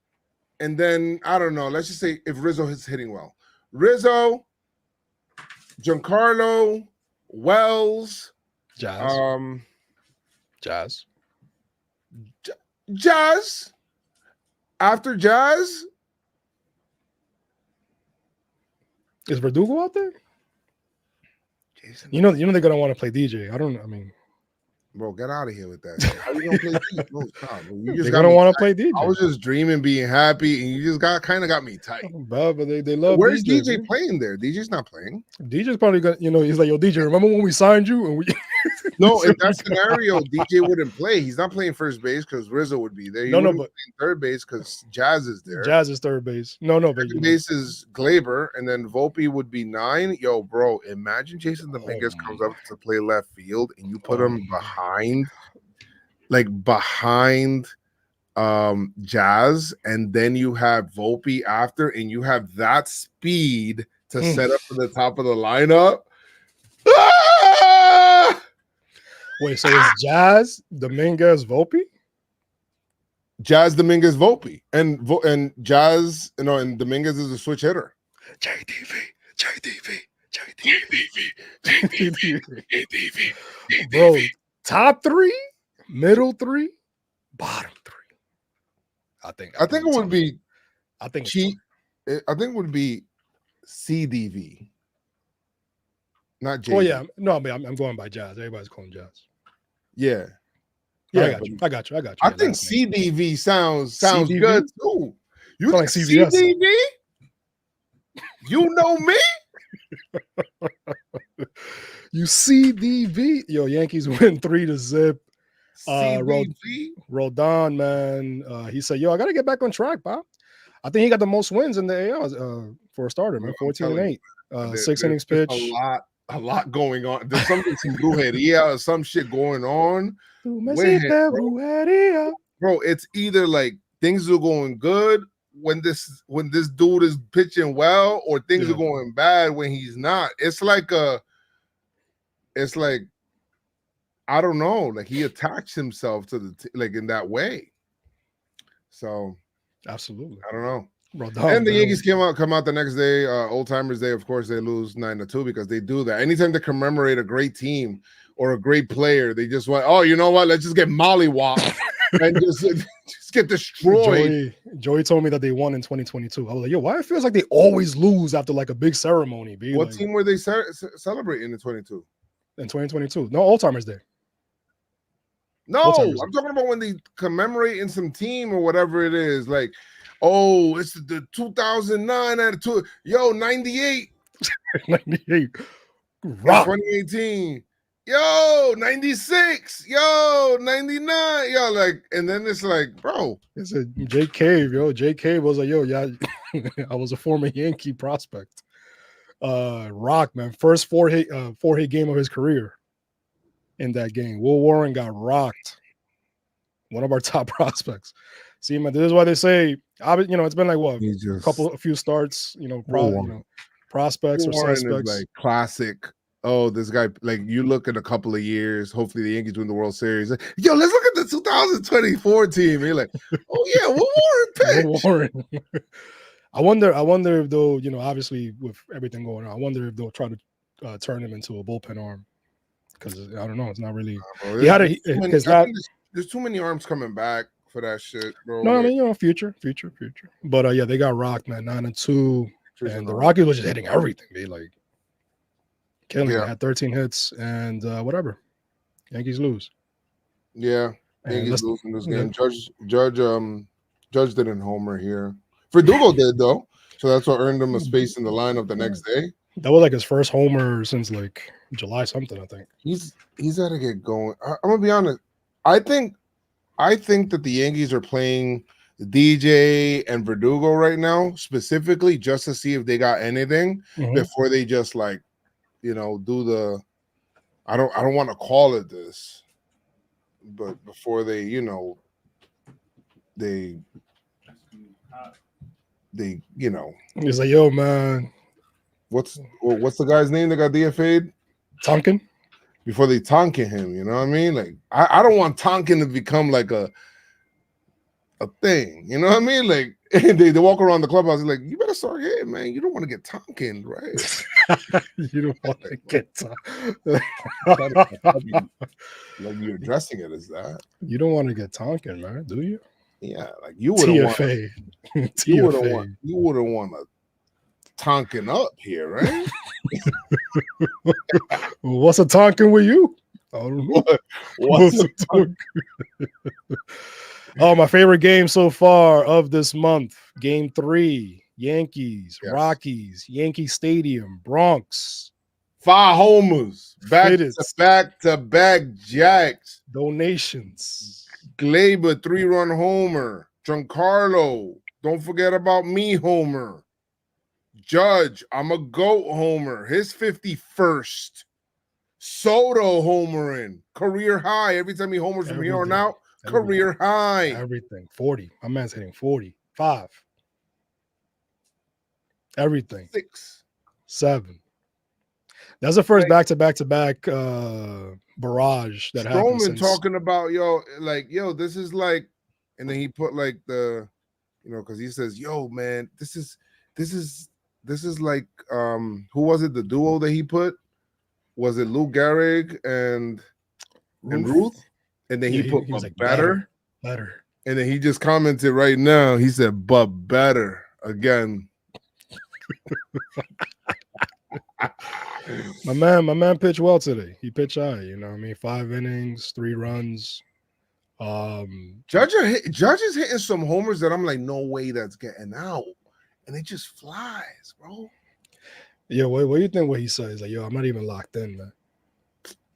and then I don't know. Let's just say if Rizzo is hitting well, Rizzo, Giancarlo, Wells, Jazz, Jazz. After Jazz, is Verdugo out there? Jason, you know they're gonna want to play DJ. Bro, get out of here with that. How you gonna play DJ? No, stop, bro. You just they're gonna want to play DJ. I was just dreaming, being happy, and you just got me tight. But they love. Where's DJ playing there? DJ's not playing. DJ's probably gonna, he's like, yo, DJ, remember when we signed you? And we no, in that scenario, DJ wouldn't play. He's not playing first base because Rizzo would be there. But playing third base because Jazz is there. Jazz is third base. But second base is Glaber, and then Volpe would be 9. Yo, bro, imagine Jason Dominguez comes up to play left field, and you put him behind Jazz, and then you have Volpe after, and you have that speed to set up for the top of the lineup. Wait, so it's Jazz, Dominguez, Volpe? Jazz, Dominguez, Volpe, and Jazz, and Dominguez is a switch hitter. JDV. Bro, top 3, middle 3, bottom 3. I think it would be. I think it would be CDV, not JDV. Oh yeah, no, I'm going by Jazz. Everybody's calling Jazz. Yeah. I got you. I think CDV sounds CDV? Good too. You like CDV? You know me? You CDV? Yo, Yankees win 3-0. Rodon, man. He said, yo, I gotta get back on track, Bob. I think he got the most wins in the AL for a starter, man. 14-8. 6 innings pitch. A lot going on. There's some brujeria or some shit going on. Bro, it's either like things are going good when this dude is pitching well, or things are going bad when he's not. It's like I don't know, like he attached himself to the like in that way. So absolutely, I don't know. And the Yankees come out the next day, Old Timers Day. Of course, they lose 9-2 because they do that. Anytime they commemorate a great team or a great player, they just want, oh, you know what? Let's just get mollywopped and just get destroyed. Joey told me that they won in 2022. I was like, yo, why it feels like they always lose after like a big ceremony? What team were they celebrating in 22? In 2022? No, Old Timers Day. No, I'm talking about when they commemorate in some team or whatever it is, like. Oh, it's the 2009 attitude. Yo, 98. 98. In Rock. 2018. Yo, 96. Yo, 99. Yo, like, and then it's like, bro. It's a Jay Cave, yo. Jay Cave was like, yo, yeah, I was a former Yankee prospect. Rock, man. First four-hit game of his career in that game. Will Warren got rocked. One of our top prospects. See, man, this is why they say, it's been like what, a few starts, prospects or Warren suspects. Is like classic. Oh, this guy, like you look at a couple of years, hopefully the Yankees win the World Series. Like, yo, let's look at the 2024 team. And you're like, oh yeah, Will Warren pitch. Will Warren. I wonder if they'll, obviously with everything going on, I wonder if they'll try to turn him into a bullpen arm. Because I don't know, it's not really. There's too many arms coming back for that shit, bro. No, I mean, future. But yeah, they got rocked, man, 9-2, and the Rockies was just hitting everything. They like killing. They had 13 hits and whatever. Yankees lose. Yeah, Yankees lose in this game. Judge didn't homer here. Verdugo did though, so that's what earned him a space in the lineup the next day. That was like his first homer since like July something, I think. He's got to get going. I'm gonna be honest. I think that the Yankees are playing DJ and Verdugo right now, specifically just to see if they got anything before they just like, do the. I don't want to call it this, but before they, they. He's like, yo, man. What's the guy's name that got DFA'd? Tonkin. Before they Tonkin him, you know what I mean? Like, I don't want Tonkin to become like a thing, you know what I mean? Like, they walk around the clubhouse like, you better start hitting, man. You don't want to get Tonkin, right? You don't want to get Tonkin. Like you're addressing it as that. You don't want to get Tonkin, man, do you? Yeah, like you wouldn't want. You wouldn't want to Tonkin up here, right? What's a Tonkin with you? I don't know. What's a Tonkin? Oh, my favorite game so far of this month. Game 3, Yankees, Rockies, Yankee Stadium, Bronx. 5 homers, back-to-back jacks. Donations. Gleyber, 3-run homer. Giancarlo, don't forget about me, homer. Judge, I'm a GOAT homer. His 51st. Soto homering. Career high. Every time he homers from here on out, career high. Everything. 40. My man's hitting 40. 5. Everything. 6. 7. That's the first back-to-back barrage that happened. Stroman talking about, this is like, and then he put like the, because he says, yo, man, this is like, who was it? The duo that he put? Was it Lou Gehrig and Ruth? And then he put he was like, better. And then he just commented right now. He said, but better again. My man pitched well today. He pitched high, 5 innings, 3 runs. Judge is hitting some homers that I'm like, no way that's getting out. And it just flies, bro. Yeah, what do you think what he says? Like, yo, I'm not even locked in, man.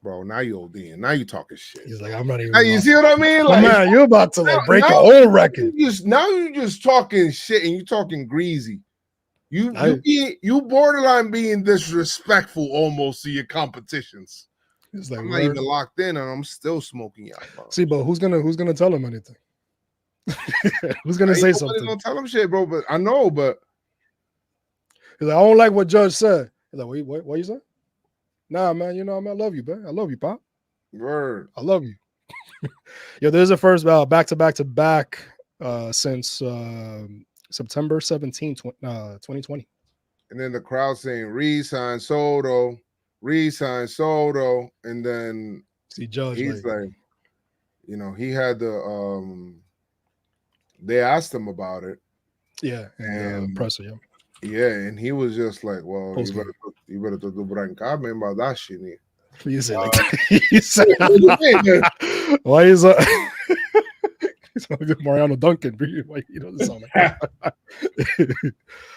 Bro, now you ODing. Now you talking shit. He's like, I'm not even. Now, you see what I mean? Like, man, you're about to break your own record. Now you're just talking shit and you talking greasy. You borderline being disrespectful almost to your competitions. He's like, I'm not even locked in and I'm still smoking y'all. See, but who's gonna tell him anything? Who's gonna say something? Gonna tell him shit, bro. But I know, but he's like, I don't like what Judge said. He's like, what you say? Nah, man, I love you, man. I love you, Pop. Word. I love you. Yo, there's the first back-to-back since September 17, 2020. And then the crowd saying, re-sign Soto. And then see Judge. He's like, he had the they asked him about it. Yeah, and presser, yeah. Yeah, and he was just like, well, you better do brancar about that shit. He said, why is Mariano Duncan. Like, this sound like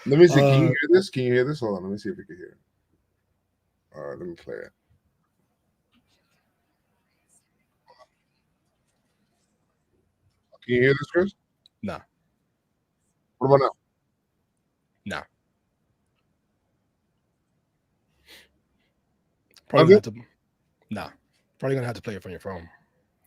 Let me see. Can you hear this? Can you hear this? Hold on. Let me see if you can hear it. All right, let me play it. Can you hear this, Chris? Nah. What about now? Nah. Probably gonna have to play it from your phone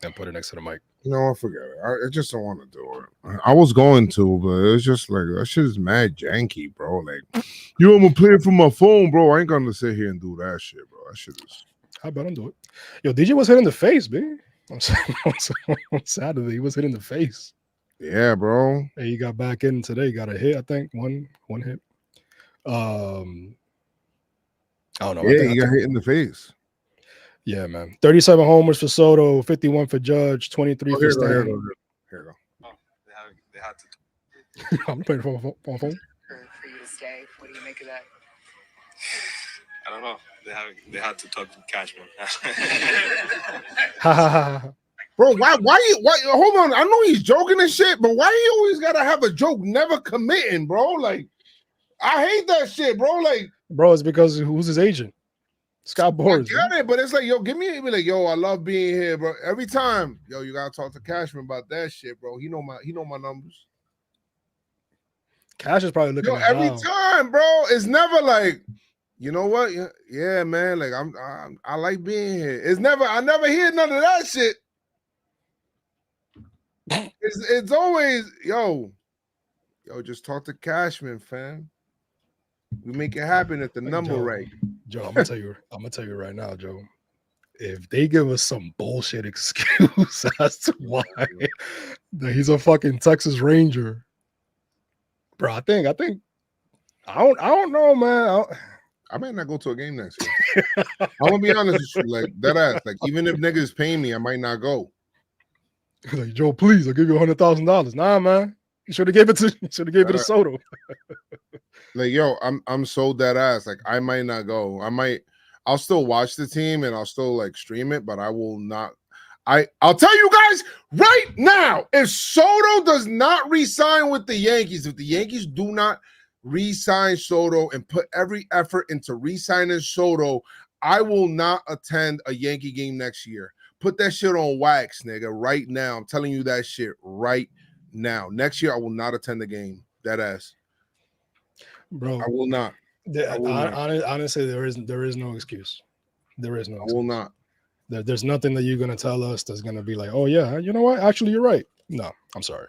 and put it next to the mic. No, I forget it. I just don't want to do it. I was going to, but it's just like that shit is mad janky, bro. Like, I'm gonna play it from my phone, bro. I ain't gonna sit here and do that shit, bro. That shit is. I bet I'm do it. Yo, DJ was hit in the face, man. On Saturday, he was hit in the face. Yeah, bro. Hey, he got back in today. Got a hit, I think. One hit. I don't know. Yeah, he got hit in the face. Yeah, man. 37 homers for Soto, 51 for Judge, 23 for Stan. Here you go. Oh, they had to. I'm playing for my phone. For you to stay, what do you make of that? I don't know. They had to talk to Cashman. Bro, why hold on. I know he's joking and shit, but why he always gotta have a joke never committing, bro? Like, I hate that shit, bro. Like, bro, it's because who's his agent? Scott Boras. I get it, but it's like, yo, be like, yo, I love being here, bro. Every time, yo, you gotta talk to Cashman about that shit, bro. He know my numbers. Cash is probably looking at every time, bro. It's never like, you know what? Yeah, man. Like I like being here. I never hear none of that shit. It's always, yo, just talk to Cashman, fam. We make it happen at the number right. Joe, I'm gonna tell you right now, Joe. If they give us some bullshit excuse as to why that he's a fucking Texas Ranger, bro, I don't know, man. I might not go to a game next year. I'm gonna be honest with you, like that ass. Like, even if niggas pay me, I might not go. Like, Joe, please, I'll give you $100,000. Nah, man. You should have gave it to Soto. Like, yo, I'm so dead ass. Like, I might not go. I'll still watch the team and I'll still like stream it, but I will not. I'll tell you guys right now, if Soto does not re-sign with the Yankees, if the Yankees do not re-sign Soto and put every effort into re-signing Soto, I will not attend a Yankee game next year. Put that shit on wax, nigga, right now. I'm telling you that shit right now. Next year, I will not attend the game. That ass. Bro, I will not. Honestly, there is no excuse. There is no excuse. I will not. There's nothing that you're gonna tell us that's gonna be like, oh yeah, you know what? Actually, you're right. No, I'm sorry.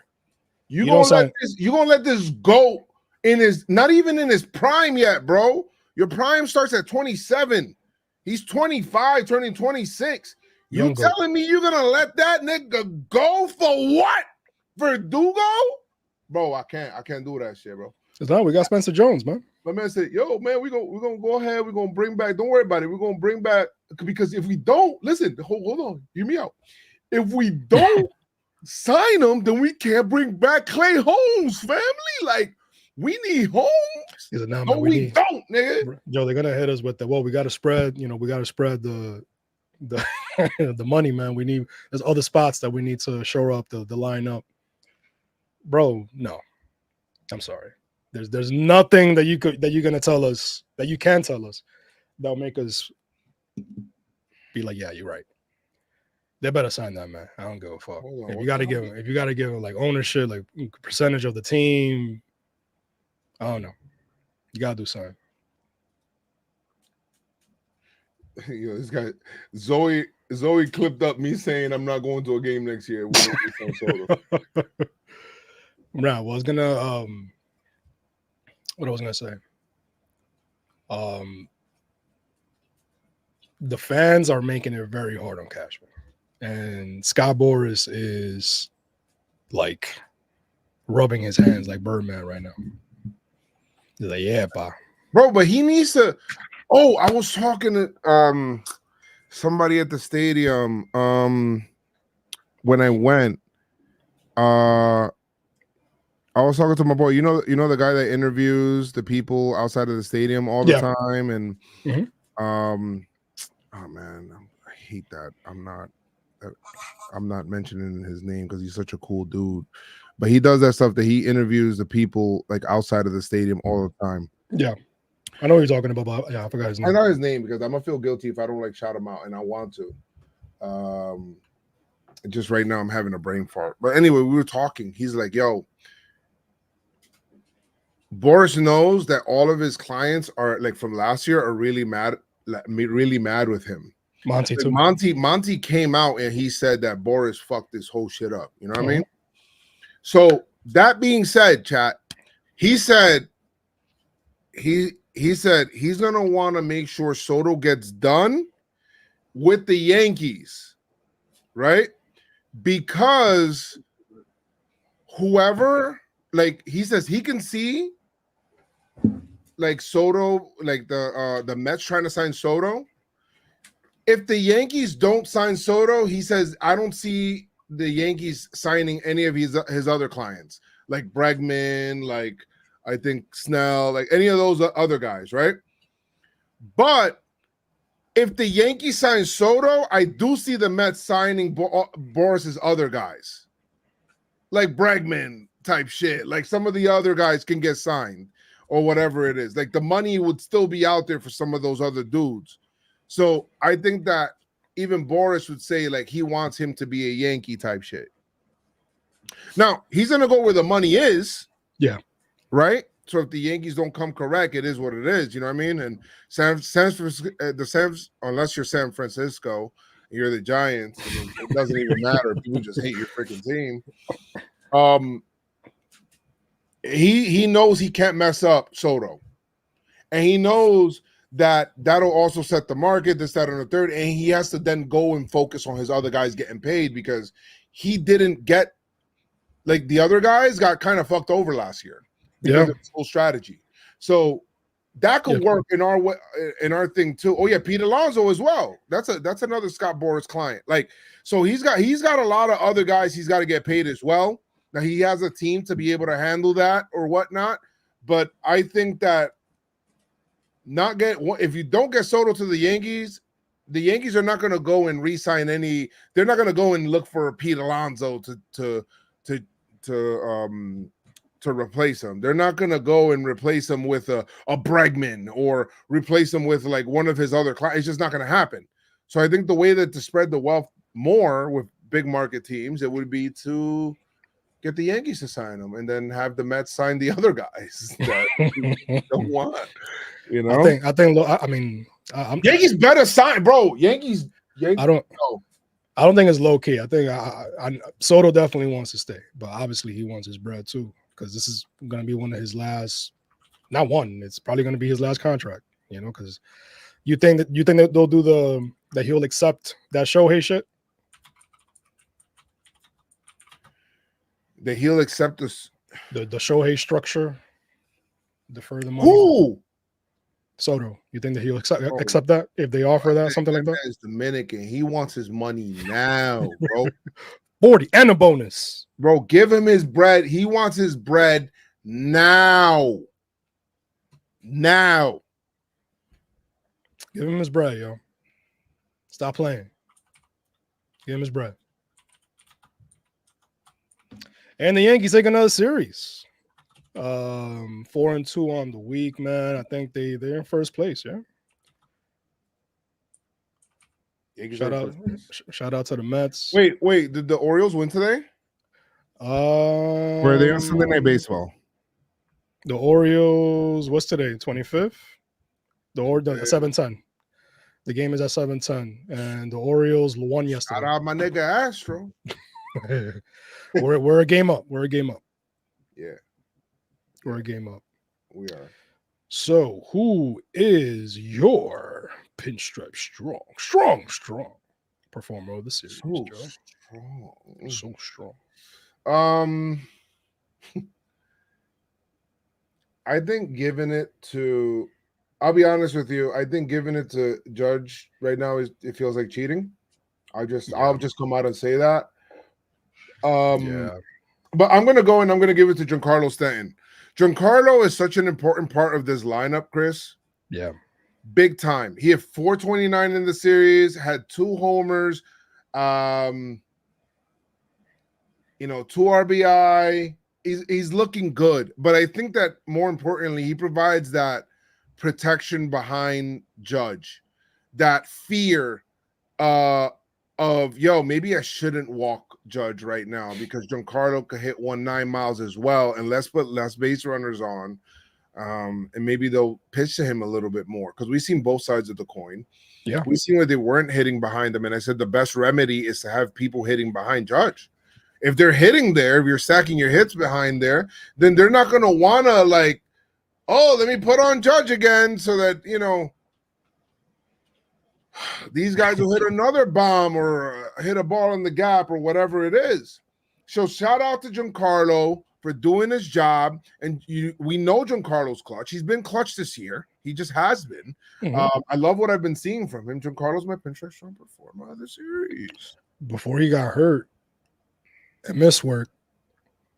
You gonna let this go in his not even in his prime yet, bro. Your prime starts at 27. He's 25, turning 26. You telling me you're gonna let that nigga go for what? Verdugo? Bro, I can't do that shit, bro. It's not. We got Spencer Jones, man. My man said, yo, man, we're gonna go ahead. We're gonna bring back. Don't worry about it. We're gonna bring back, because if we don't, listen, hold on, hear me out. If we don't sign him, then we can't bring back Clay Holmes, family. Like, we need Holmes. No, we don't, nigga. Joe, they're gonna hit us with we gotta spread, the the money, man. There's other spots that we need to shore up the lineup. Bro, no. I'm sorry. There's nothing that you're gonna tell us, that you can tell us, that'll make us be like, yeah, you're right. They better sign that, man. I don't give a fuck. If you gotta give him like ownership, like percentage of the team, I don't know. You gotta do something. Yo, this guy Zoe clipped up me saying I'm not going to a game next year. Right. Well, I was gonna what I was gonna say. The fans are making it very hard on Cashman, and Scott Boras is like rubbing his hands like Birdman right now. He's like, yeah, bro, but he needs to. Oh, I was talking to somebody at the stadium when I went. I was talking to my boy. You know the guy that interviews the people outside of the stadium all the time, and oh man, I hate that. I'm not mentioning his name because he's such a cool dude, but he does that stuff that he interviews the people like outside of the stadium all the time. Yeah, I know what you're talking about. But yeah, I forgot his name. I know his name because I'm gonna feel guilty if I don't like shout him out, and I want to. Just right now I'm having a brain fart. But anyway, we were talking. He's like, "Yo, Boris knows that all of his clients are like from last year are really mad with him." Monty Like, too. Monty came out and he said that Boris fucked this whole shit up. You know what I mean? So that being said, chat, he said he's gonna want to make sure Soto gets done with the Yankees, right? Because whoever, like he says, he can see like Soto, like the Mets trying to sign Soto. If the Yankees don't sign Soto, he says, I don't see the Yankees signing any of his other clients, like Bregman, like I think Snell, like any of those other guys, right? But if the Yankees sign Soto, I do see the Mets signing Boris's other guys, like Bregman type shit. Like some of the other guys can get signed or whatever it is. Like the money would still be out there for some of those other dudes. So I think that even Boris would say like he wants him to be a Yankee type shit. Now he's gonna go where the money is. Yeah. Right. So if the Yankees don't come correct, it is what it is. You know what I mean? And unless you're San Francisco, you're the Giants. I mean, it doesn't even matter. People just hate your freaking team. He knows he can't mess up Soto, and he knows that'll also set the market, this, that, and the third, and he has to then go and focus on his other guys getting paid because he didn't get like the other guys got kind of fucked over last year. Because of his whole strategy, so that could work in our thing too. Oh yeah, Pete Alonso as well. That's another Scott Boras client. Like so, he's got a lot of other guys he's got to get paid as well. Now he has a team to be able to handle that or whatnot. But I think that if you don't get Soto to the Yankees are not going to go and re-sign any. They're not going to go and look for Pete Alonso to replace him. They're not going to go and replace him with a Bregman or replace him with like one of his other clients. It's just not going to happen. So I think the way that to spread the wealth more with big market teams, it would be to get the Yankees to sign him and then have the Mets sign the other guys that you don't want. You know, I mean, Yankees better sign, bro. Yankees. I don't think it's low key. I think Soto definitely wants to stay, but obviously he wants his bread too. Because this is going to be one of his last, not one. It's probably going to be his last contract. You know, because you think that they'll do that he'll accept that Shohei shit. That he'll accept this the Shohei structure, defer the money. Who? Soto. You think that he'll accept that if they offer that something like that? Is Dominican. He wants his money now, bro. 40 and a bonus. Bro, give him his bread. He wants his bread now. Now. Give him his bread, yo. Stop playing. Give him his bread. And the Yankees take another series. 4-2 on the week, man. I think they're in first place, yeah. Shout out to the Mets. Wait, did the Orioles win today? Were they on Sunday Night Baseball? The Orioles, what's today? 25th? The 7:10. The game is at 7:10, and the Orioles won yesterday. Shout out my nigga Astro. We're a game up. We're a game up. Yeah. We're a game up. We are. So who is your Pinstripe strong performer of the series, Joe? So strong. I think giving it to, I'll be honest with you, I think giving it to Judge right now it feels like cheating. I'll just come out and say that. But I'm gonna go and I'm gonna give it to Giancarlo Stanton. Giancarlo is such an important part of this lineup, Chris. Yeah. Big time. He had 429 in the series, had 2 homers, You know, 2 RBI. He's looking good, but I think that more importantly, he provides that protection behind Judge, that fear of maybe I shouldn't walk Judge right now because Giancarlo could hit 9 miles as well, and let's put less base runners on, and maybe they'll pitch to him a little bit more because we've seen both sides of the coin. Yeah, we've seen where they weren't hitting behind them, and I said the best remedy is to have people hitting behind Judge. If they're hitting there, if you're stacking your hits behind there, then they're not going to want to like, oh, let me put on Judge again so that, you know, these guys will hit another bomb or hit a ball in the gap or whatever it is. So shout out to Giancarlo for doing his job. And we know Giancarlo's clutch. He's been clutch this year. He just has been. I love what I've been seeing from him. Giancarlo's my Pinstripe Strong performer of the series. Before he got hurt and missed work.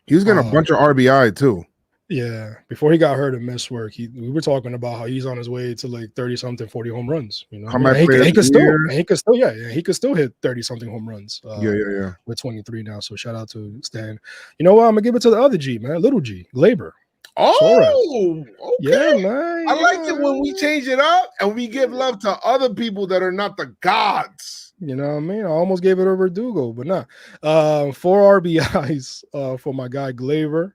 He was getting a bunch of RBI too. Yeah, before he got hurt and missed work, we were talking about how he's on his way to like 30-something, 40 home runs. You know, he could still hit 30-something home runs. Yeah. With 23 now, so shout out to Stan. You know what? I'm gonna give it to the other G, man, little G, Glaber. Oh, okay. Yeah, man. I like it when we change it up and we give love to other people that are not the gods. You know what I mean? I almost gave it over Verdugo, but nah. 4 RBIs for my guy Glaber.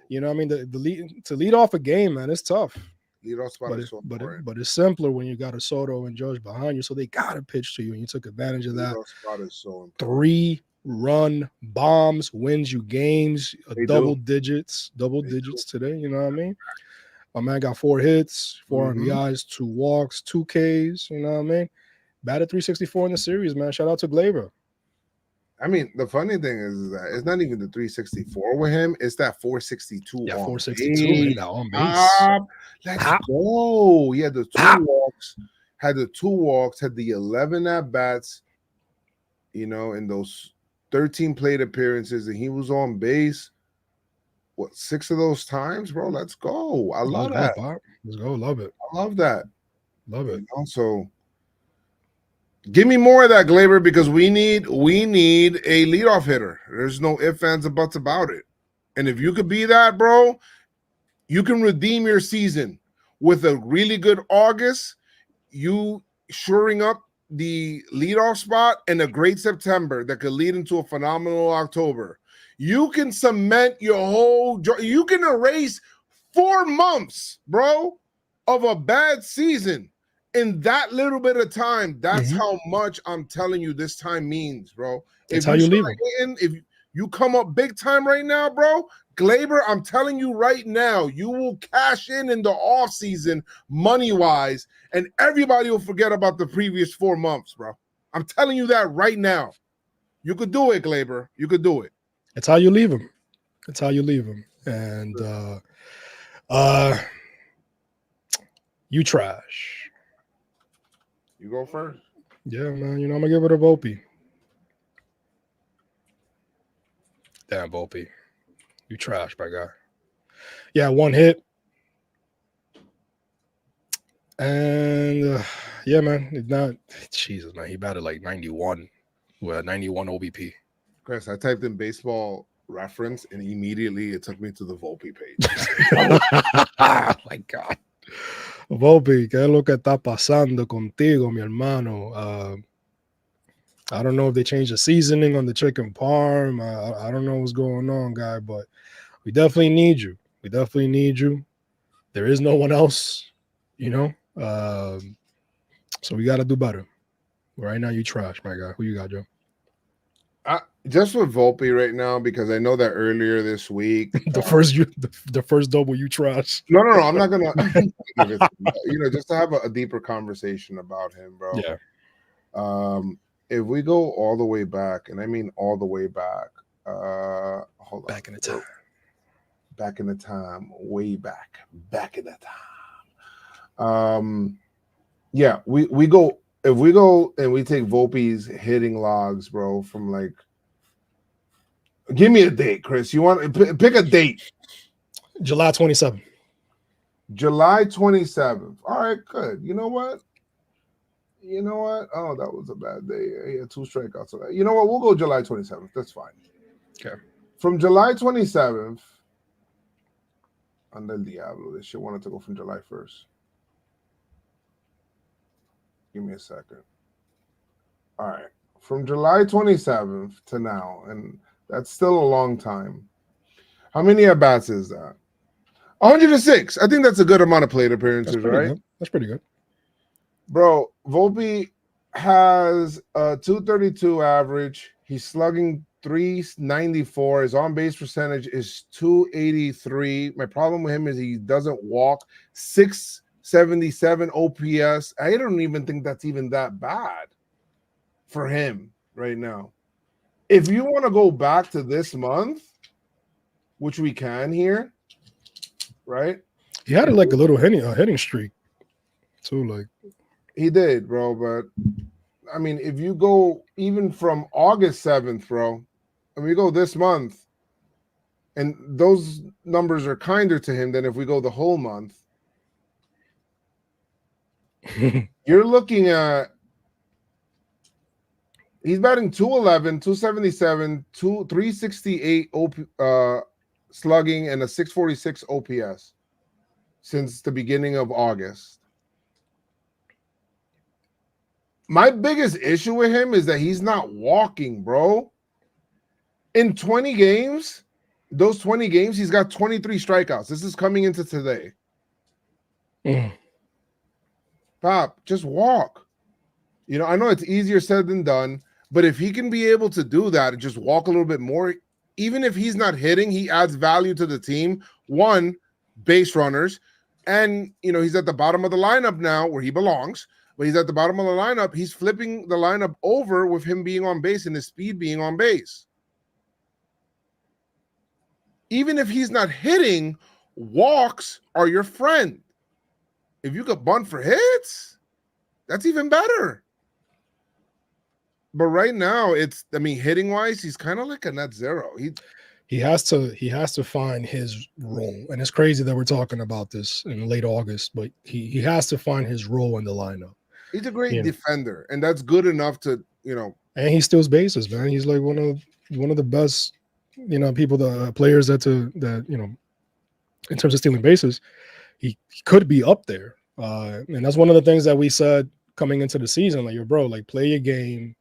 You know what I mean? To lead off a game, man, it's tough. Lead off spot is so important. But it's simpler when you got a Soto and Judge behind you, so they gotta pitch to you, and you took advantage of that. Lead off spot is so important. 3-run bombs wins you games, double digits today. You know what I mean? My man got 4 hits, 4 RBIs, 2 walks, 2 Ks. You know what I mean? Batted 364 in the series, man. Shout out to Glaber. I mean, the funny thing is that it's not even the 364 with him; it's that 462. Yeah, on 462 on base. Let's go. He had the 2 walks, had the 11 at bats. You know, in those 13 plate appearances, and he was on base. What, 6 of those times, bro? Let's go. I love that. Let's go. Love it. I love that. Love it. Also, give me more of that, Glaber, because we need a leadoff hitter. There's no ifs, ands, or buts about it. And if you could be that, bro, you can redeem your season with a really good August, you shoring up the leadoff spot, and a great September that could lead into a phenomenal October. You can cement you can erase 4 months, bro, of a bad season. In that little bit of time, that's how much I'm telling you this time means, bro. That's how you leave it. If you come up big time right now, bro, Glaber, I'm telling you right now, you will cash in the off season money-wise, and everybody will forget about the previous 4 months, bro. I'm telling you that right now. You could do it, Glaber. You could do it. It's how you leave him. It's how you leave him. And you trash. You go first. Yeah, man. You know, I'm going to give it a Volpe. Damn, Volpe. You trash, my guy. Yeah, 1 hit. And, yeah, man. Jesus, man. He batted like 91 with a 91 OBP. Chris, I typed in baseball reference, and immediately it took me to the Volpe page. Oh, my God. Volpe, ¿qué es lo que está pasando contigo, mi hermano? I don't know if they changed the seasoning on the chicken parm. I don't know what's going on, guy, but we definitely need you. We definitely need you. There is no one else, you know? So we got to do better. Right now, you trash, my guy. Who you got, Joe? Just with Volpe right now, because I know that earlier this week, the first double you trash. No, I'm not gonna. Just to have a deeper conversation about him, bro. Yeah. If we go all the way back, and I mean all the way back, hold on. Back in the time, way back in the time. Yeah, we go. If we go and we take Volpe's hitting logs, bro, from like. Give me a date, Chris. You want to pick a date? July 27th. July 27th. All right, good. You know what? You know what? Oh, that was a bad day. Yeah, 2 strikeouts. You know what? We'll go July 27th. That's fine. Okay. From July 27th, Anda el Diablo. This shit wanted to go from July 1st. Give me a second. All right. From July 27th to now, and that's still a long time. How many at-bats is that? 106. I think that's a good amount of plate appearances, right? Good. That's pretty good. Bro, Volpe has a 232 average. He's slugging 394. His on-base percentage is 283. My problem with him is he doesn't walk. 677 OPS. I don't even think that's even that bad for him right now. If you want to go back to this month, which we can here, right? He had like a little hitting streak too. Like he did, bro. But I mean, if you go even from August 7th, bro, and we go this month, and those numbers are kinder to him than if we go the whole month. You're looking at he's batting 211, 277, 368 slugging, and a 646 OPS since the beginning of August. My biggest issue with him is that he's not walking, bro. In 20 games, those 20 games, he's got 23 strikeouts. This is coming into today. Pop, just walk. You know, I know it's easier said than done, but if he can be able to do that and just walk a little bit more, even if he's not hitting, he adds value to the team. One, base runners, and, you know, he's at the bottom of the lineup now where he belongs. But he's at the bottom of the lineup. He's flipping the lineup over with him being on base and his speed being on base. Even if he's not hitting, walks are your friend. If you could bunt for hits, that's even better. But right now, hitting wise, he's kind of like a net zero. He has to find his role, and it's crazy that we're talking about this in late August. But he has to find his role in the lineup. He's a great defender, and that's good enough to, you know. And he steals bases, man. He's like one of the best, you know, players that you know, in terms of stealing bases, he could be up there. And that's one of the things that we said coming into the season, like, bro, like, play your game.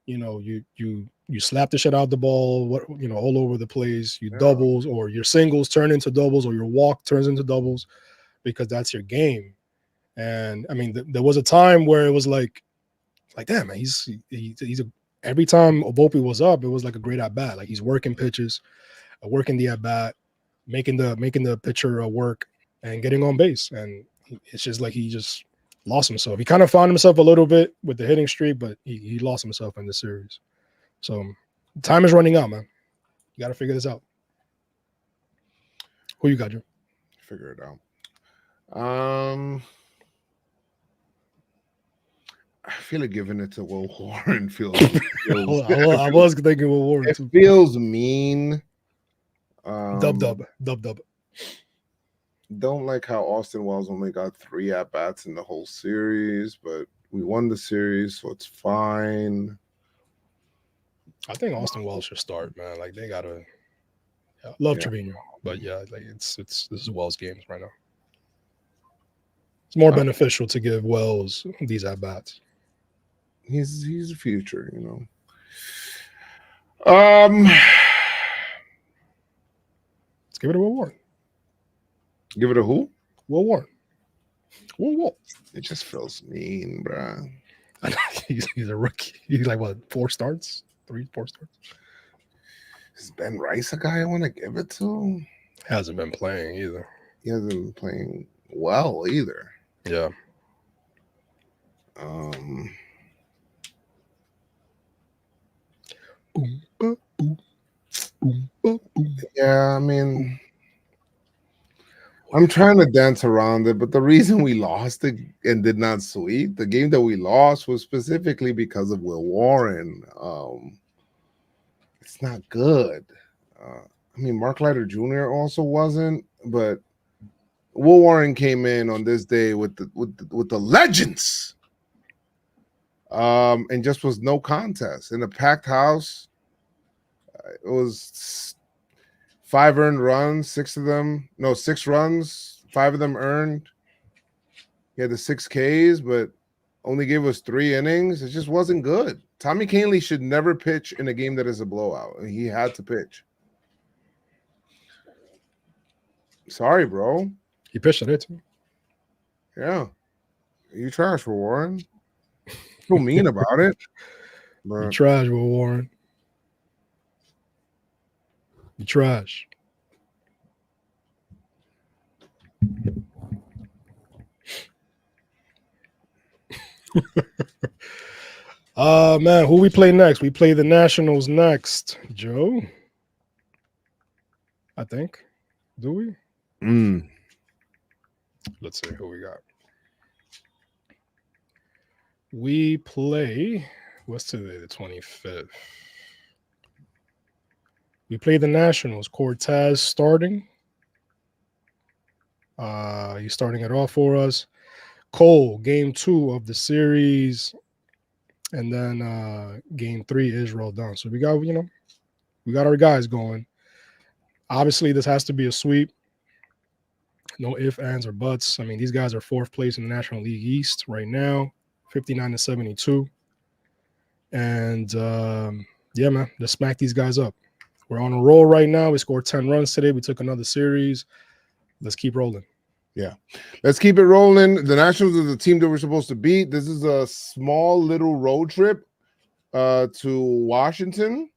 You know, you slap the shit out the ball, you know, all over the place. You doubles, or your singles turn into doubles, or your walk turns into doubles, because that's your game. And I mean, there was a time where it was like, damn, man, every time Volpe was up, it was like a great at bat. Like, he's working pitches, working the at bat, making the pitcher work, and getting on base. And it's just like he just lost himself. He kind of found himself a little bit with the hitting streak, but he lost himself in the series. So time is running out, man. You got to figure this out. Who you got, Joe? Figure it out. I feel like giving it to Will Warren feels. I was thinking Will Warren. It feels mean. Dub. Don't like how Austin Wells only got 3 at-bats in the whole series, but we won the series, so it's fine. I think Austin Wells should start, man. Like, they gotta love Trevino, but yeah, like this is Wells' games right now. It's more beneficial to give Wells these at-bats. He's a future, you know. Let's give it to Will Warren. Give it a who? Will Warren. Will. It just feels mean, bro. He's a rookie. He's like, what, 4 starts? 3, 4 starts? Is Ben Rice a guy I want to give it to? Hasn't been playing either. He hasn't been playing well either. Yeah. Yeah, I mean, I'm trying to dance around it, but the reason we lost it and did not sweep the game that we lost was specifically because of Will Warren. It's not good. I mean, Mark Leiter Jr. also wasn't, but Will Warren came in on this day with the legends. and just was no contest in a packed house. It was 5 earned runs, 6 runs, 5 of them earned. He had the 6 Ks, but only gave us 3 innings. It just wasn't good. Tommy Kahnle should never pitch in a game that is a blowout. He had to pitch. Sorry, bro. He pitched it too. Yeah. You trash for Warren. So mean about it. You trash, Will Warren. You trash. Man, who we play next? We play the Nationals next, Joe. I think. Do we? Let's see who we got. We play. What's today? The 25th. We play the Nationals. Cortez starting. He's starting it off for us. Cole, game 2 of the series. And then game 3, Israel done. So we got, we got our guys going. Obviously, this has to be a sweep. No ifs, ands, or buts. I mean, these guys are 4th place in the National League East right now, 59-72. And yeah, man, just smack these guys up. We're on a roll right now. We scored 10 runs today. We took another series. Let's keep rolling. Yeah, let's keep it rolling. The Nationals are the team that we're supposed to beat. This is a small little road trip to Washington,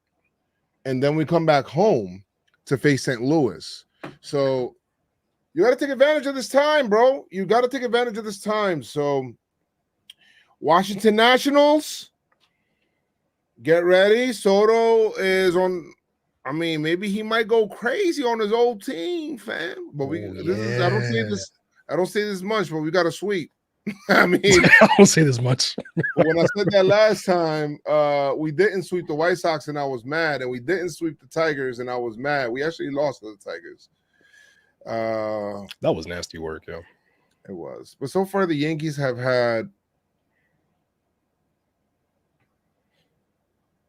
and then we come back home to face St. Louis. So you got to take advantage of this time, bro. You got to take advantage of this time. So Washington Nationals, get ready. Soto is on. I mean, maybe he might go crazy on his old team, fam. But I don't say this much, but we got a sweep. I mean, I don't say this much. When I said that last time, we didn't sweep the White Sox and I was mad, and we didn't sweep the Tigers and I was mad. We actually lost to the Tigers. That was nasty work, yo. It was. But so far the Yankees have had,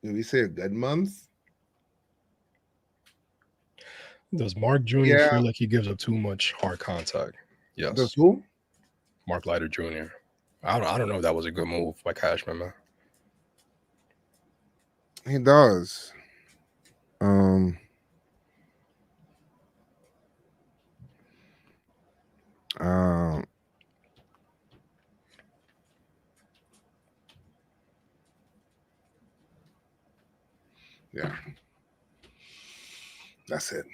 did we say a good month? Does Mark Jr. feel like he gives up too much hard contact? Yes. Does who? Mark Leiter Jr. I don't know if that was a good move by Cashman, man. He does. Yeah. That's it.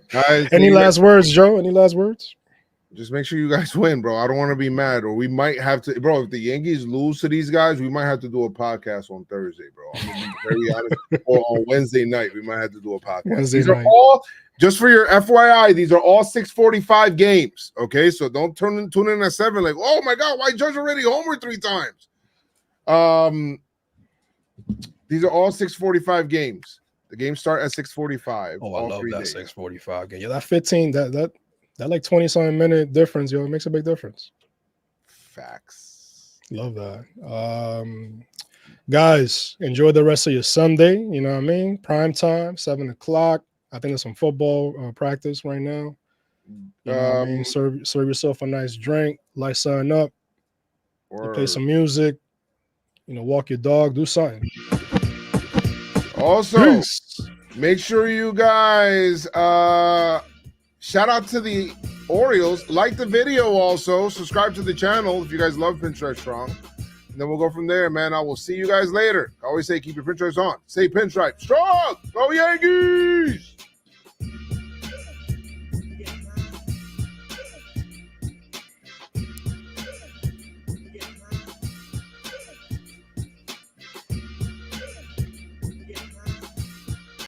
Guys, Any last words, Joe? Any last words? Just make sure you guys win, bro. I don't want to be mad, or we might have to, bro. If the Yankees lose to these guys, we might have to do a podcast on Thursday, bro. I'm gonna be very honest. Or on Wednesday night, we might have to do a podcast. These are all, just for your FYI, these are all 6:45 games. Okay, so don't tune in at 7. Like, oh my God, why Judge already homered 3 times? These are all 6:45 games. The games start at 6:45. Oh, I love that 6:45 game. Yeah, that 15, that like 20-something minute difference, yo, it makes a big difference. Facts. Love that. Guys, enjoy the rest of your Sunday. You know what I mean? Prime time, 7 o'clock. I think there's some football practice right now. You know what I mean? Serve yourself a nice drink, light something up, play some music, walk your dog, do something. Also, make sure you guys shout out to the Orioles. Like the video also. Subscribe to the channel if you guys love Pinstripe Strong. And then we'll go from there, man. I will see you guys later. I always say keep your pinstripes on. Say Pinstripe Strong. Go Yankees!